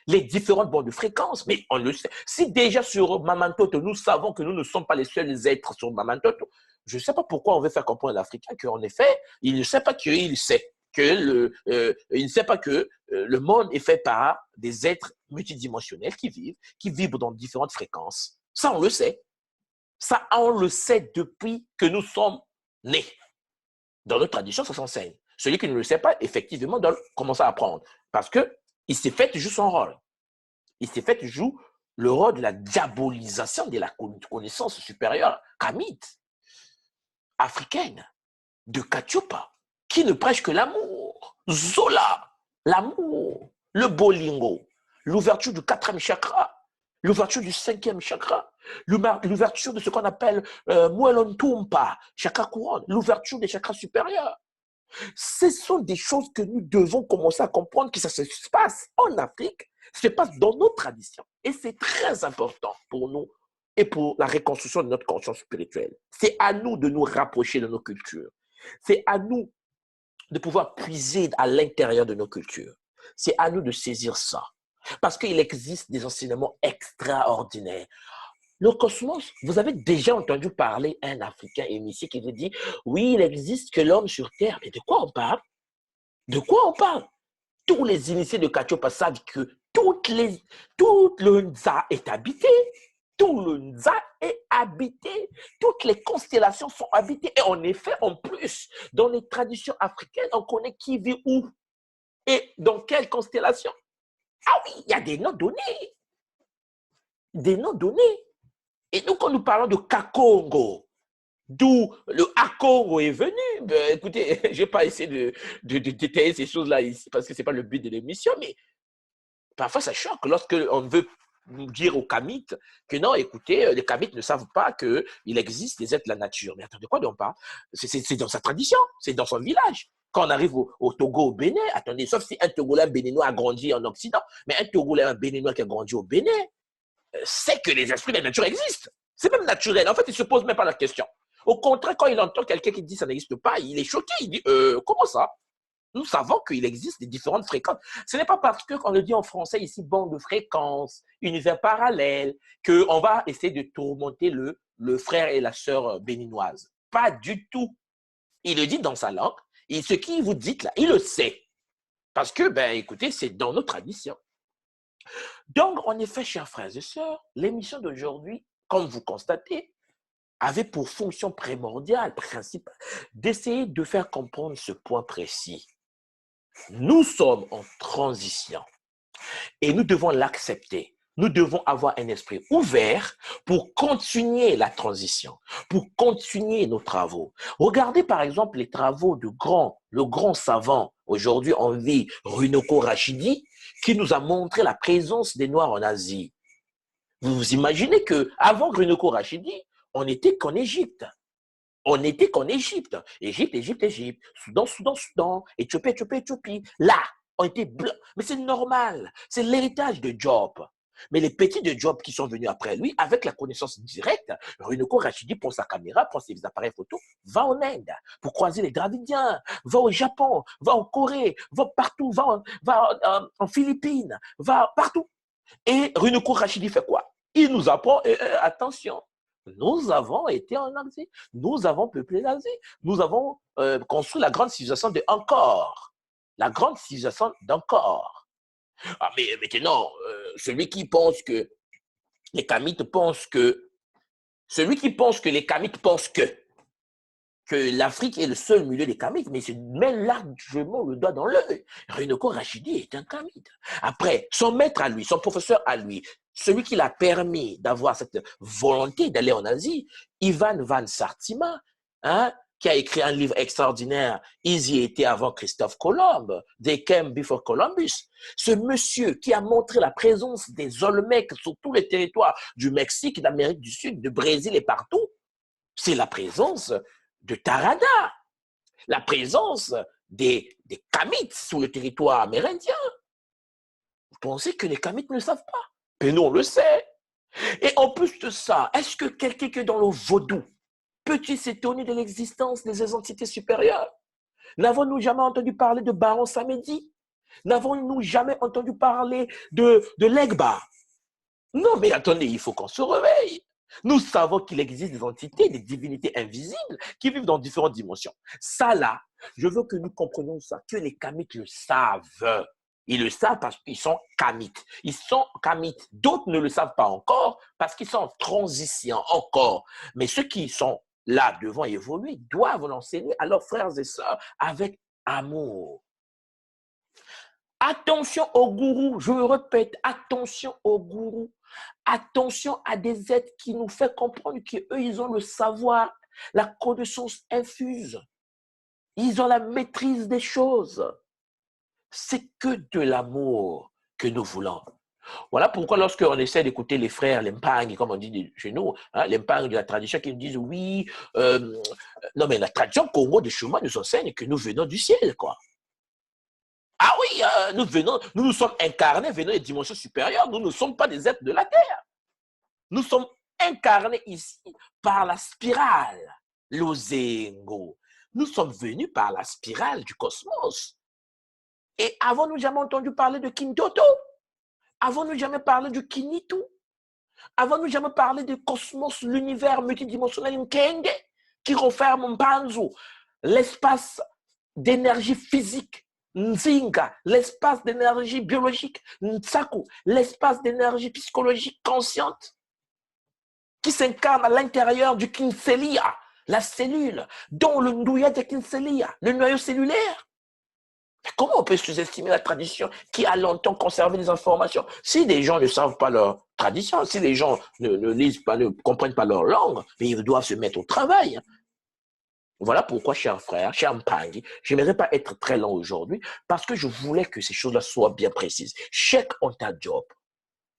les différentes bandes de fréquences. Mais on le sait. Si déjà sur Mamantoto, nous savons que nous ne sommes pas les seuls êtres sur Mamantoto, je ne sais pas pourquoi on veut faire comprendre à l'Africain qu'en effet, il ne sait pas qu'il sait. Il ne sait pas que le monde est fait par des êtres multidimensionnels qui vibrent dans différentes fréquences. Ça, on le sait. Ça, on le sait depuis que nous sommes nés. Dans notre tradition, ça s'enseigne. Celui qui ne le sait pas, effectivement, doit commencer à apprendre. Parce qu'il s'est fait jouer son rôle. Il s'est fait jouer le rôle de la diabolisation de la connaissance supérieure kamite, africaine, de Katiupa, qui ne prêche que l'amour. Zola, l'amour, le bolingo, l'ouverture du 4e chakra, l'ouverture du 5e chakra, l'ouverture de ce qu'on appelle Muelontumpa, chakra couronne, l'ouverture des chakras supérieurs. Ce sont des choses que nous devons commencer à comprendre que ça se passe en Afrique, ça se passe dans nos traditions. Et c'est très important pour nous et pour la reconstruction de notre conscience spirituelle. C'est à nous de nous rapprocher de nos cultures. C'est à nous de pouvoir puiser à l'intérieur de nos cultures. C'est à nous de saisir ça. Parce qu'il existe des enseignements extraordinaires. Le cosmos, vous avez déjà entendu parler un Africain initié qui vous dit « Oui, il existe que l'homme sur Terre. » Mais de quoi on parle? De quoi on parle? Tous les initiés de Katiupa savent que tout le Nza est habité. Tout le Nza est habité. Toutes les constellations sont habitées. Et en effet, en plus, dans les traditions africaines, on connaît qui vit où et dans quelle constellation. Ah oui, il y a des noms donnés. Des noms donnés. Et nous, quand nous parlons de Kakongo, d'où le Akongo est venu, ben, écoutez, je ne vais pas essayer de détailler ces choses-là ici parce que ce n'est pas le but de l'émission, mais parfois ça choque lorsque on veut dire aux Kamites que non, écoutez, les Kamites ne savent pas qu'il existe des êtres de la nature. Mais attendez, quoi on parle? C'est dans sa tradition, c'est dans son village. Quand on arrive au Togo, au Bénin, attendez, sauf si un Togolais, un Béninois a grandi en Occident, mais un Togolais, un Béninois qui a grandi au Bénin, sait que les esprits de la nature existent. C'est même naturel. En fait, il ne se pose même pas la question. Au contraire, quand il entend quelqu'un qui dit ça n'existe pas, il est choqué. Il dit comment ça? Nous savons qu'il existe des différentes fréquences. Ce n'est pas parce qu'on le dit en français ici, bande de fréquences, univers parallèle, qu'on va essayer de tourmenter le frère et la sœur béninoise. Pas du tout. Il le dit dans sa langue. Et ce qu'il vous dit là, il le sait. Parce que, ben, écoutez, c'est dans nos traditions. Donc, en effet, chers frères et sœurs, l'émission d'aujourd'hui, comme vous constatez, avait pour fonction primordiale, principale, d'essayer de faire comprendre ce point précis. Nous sommes en transition et nous devons l'accepter. Nous devons avoir un esprit ouvert pour continuer la transition, pour continuer nos travaux. Regardez par exemple les travaux le grand savant aujourd'hui en vie, Runoko Rashidi, qui nous a montré la présence des Noirs en Asie. Vous vous imaginez qu'avant Runoko Rashidi, on n'était qu'en Égypte. On n'était qu'en Égypte. Égypte. Soudan. Éthiopie. Là, on était blancs. Mais c'est normal. C'est l'héritage de Job. Mais les petits de Job qui sont venus après lui, avec la connaissance directe, Runoko Rashidi prend sa caméra, prend ses appareils photo, va en Inde pour croiser les Dravidiens, va au Japon, va en Corée, va partout, va en Philippines, va partout. Et Runoko Rashidi fait quoi? Il nous apprend, attention, nous avons été en Asie, nous avons peuplé l'Asie, nous avons construit la grande civilisation de Angkor, la grande civilisation d'Angkor. Ah, mais maintenant, celui qui pense que les Kamites pensent que, celui qui pense que les Kamites pensent que l'Afrique est le seul milieu des Kamites, mais il se met largement le doigt dans l'œil. Runoko Rashidi est un Kamite. Après, son maître à lui, son professeur à lui, celui qui l'a permis d'avoir cette volonté d'aller en Asie, Ivan Van Sartima, hein, qui a écrit un livre extraordinaire, Ils y étaient avant Christophe Colomb, They Came Before Columbus. Ce monsieur qui a montré la présence des Olmecs sur tous les territoires du Mexique, d'Amérique du Sud, du Brésil et partout, c'est la présence de Tarada, la présence des Kamites sur le territoire amérindien. Vous pensez que les Kamites ne le savent pas? Mais nous, on le sait. Et en plus de ça, est-ce que quelqu'un qui est dans le vaudou peut-il s'étonner de l'existence des entités supérieures? N'avons-nous jamais entendu parler de Baron Samedi? N'avons-nous jamais entendu parler de Legba? Non, mais attendez, il faut qu'on se réveille. Nous savons qu'il existe des entités, des divinités invisibles qui vivent dans différentes dimensions. Ça là, je veux que nous comprenions ça, que les kamites le savent. Ils le savent parce qu'ils sont kamites. Ils sont kamites. D'autres ne le savent pas encore parce qu'ils sont en transition encore. Mais ceux qui sont là devant évoluer doivent l'enseigner à leurs frères et sœurs avec amour. Attention aux gourous, je le répète, attention aux gourous. Attention à des êtres qui nous font comprendre qu'eux, ils ont le savoir, la connaissance infuse. Ils ont la maîtrise des choses. C'est que de l'amour que nous voulons. Voilà pourquoi lorsqu'on essaie d'écouter les frères, les mpang, comme on dit chez nous, hein, les mpang de la tradition qui nous disent oui, non mais la tradition Congo de Chuma nous enseigne que nous venons du ciel, quoi. Ah oui, nous sommes incarnés venant des dimensions supérieures, nous ne sommes pas des êtres de la terre. Nous sommes incarnés ici par la spirale, l'Ozengo. Nous sommes venus par la spirale du cosmos. Et avons-nous jamais entendu parler de Kintoto? Avons-nous jamais parlé du Kinitu? Avons-nous jamais parlé du cosmos, l'univers multidimensionnel Nkenge, qui renferme Mpanzu, l'espace d'énergie physique, Nzinga, l'espace d'énergie biologique, Ntsaku, l'espace d'énergie psychologique consciente, qui s'incarne à l'intérieur du Kinselia, la cellule, dont le Ndouya de Kinselia, le noyau cellulaire. Comment on peut sous-estimer la tradition qui a longtemps conservé les informations? Si les gens ne savent pas leur tradition, si les gens ne lisent pas, ne comprennent pas leur langue, mais ils doivent se mettre au travail. Voilà pourquoi, chers frères, chers Mpangi, je n'aimerais pas être très long aujourd'hui parce que je voulais que ces choses-là soient bien précises. Cheikh Anta Diop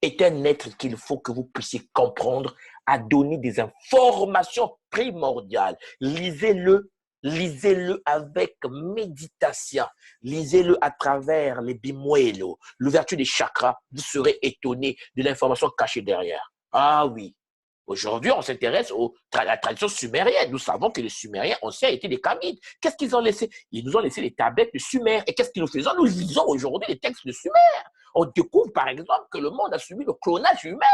est un être qu'il faut que vous puissiez comprendre à donner des informations primordiales. Lisez-le avec méditation. Lisez-le à travers les bimuelo, l'ouverture des chakras. Vous serez étonné de l'information cachée derrière. Ah oui. Aujourd'hui, on s'intéresse à la tradition sumérienne. Nous savons que les Sumériens anciens étaient des Kamites. Qu'est-ce qu'ils ont laissé? Ils nous ont laissé les tablettes de Sumer. Et qu'est-ce que nous faisons? Nous lisons aujourd'hui les textes de Sumer. On découvre, par exemple, que le monde a subi le clonage humain.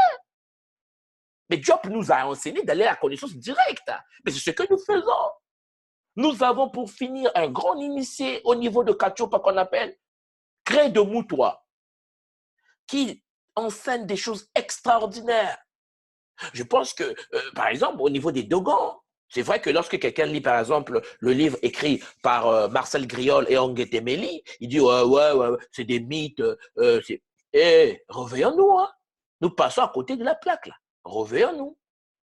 Mais Diop nous a enseigné d'aller à la connaissance directe. Mais c'est ce que nous faisons. Nous avons pour finir un grand initié au niveau de Kachopa qu'on appelle Cré de Moutoua, qui enseigne des choses extraordinaires. Je pense que, par exemple, au niveau des Dogons, c'est vrai que lorsque quelqu'un lit, par exemple, le livre écrit par Marcel Griol et Onguete Meli, il dit ouais, c'est des mythes. Réveillons-nous, hein. Nous passons à côté de la plaque, là. Réveillons-nous.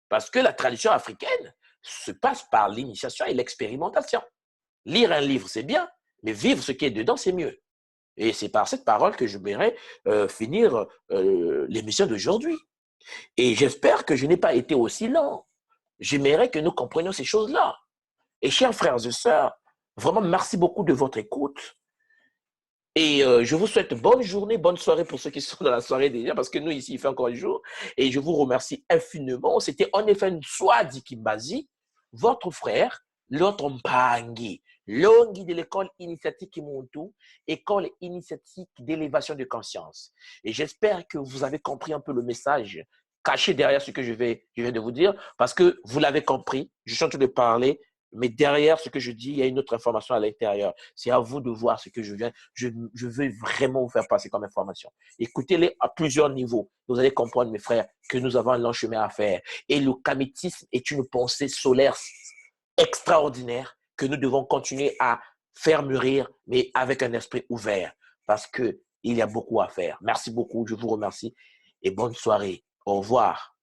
Parce que la tradition africaine se passe par l'initiation et l'expérimentation. Lire un livre, c'est bien, mais vivre ce qui est dedans, c'est mieux. Et c'est par cette parole que je voudrais finir l'émission d'aujourd'hui. Et j'espère que je n'ai pas été aussi lent. J'aimerais que nous comprenions ces choses-là. Et chers frères et sœurs, vraiment merci beaucoup de votre écoute. Et je vous souhaite bonne journée, bonne soirée pour ceux qui sont dans la soirée déjà, parce que nous, ici, il fait encore un jour. Et je vous remercie infiniment. C'était en effet une Swadi Kimbazi, votre frère, l'autre Mpangi, l'ongi de l'école initiatique Kimuntu, école initiatique d'élévation de conscience. Et j'espère que vous avez compris un peu le message caché derrière ce que je viens de vous dire, parce que vous l'avez compris, je suis en train de parler, mais derrière ce que je dis, il y a une autre information à l'intérieur. C'est à vous de voir ce que je veux vraiment vous faire passer comme information. Écoutez-les à plusieurs niveaux. Vous allez comprendre, mes frères, que nous avons un long chemin à faire. Et le kamitisme est une pensée solaire extraordinaire que nous devons continuer à faire mûrir, mais avec un esprit ouvert, parce qu'il y a beaucoup à faire. Merci beaucoup, je vous remercie et bonne soirée. Au revoir.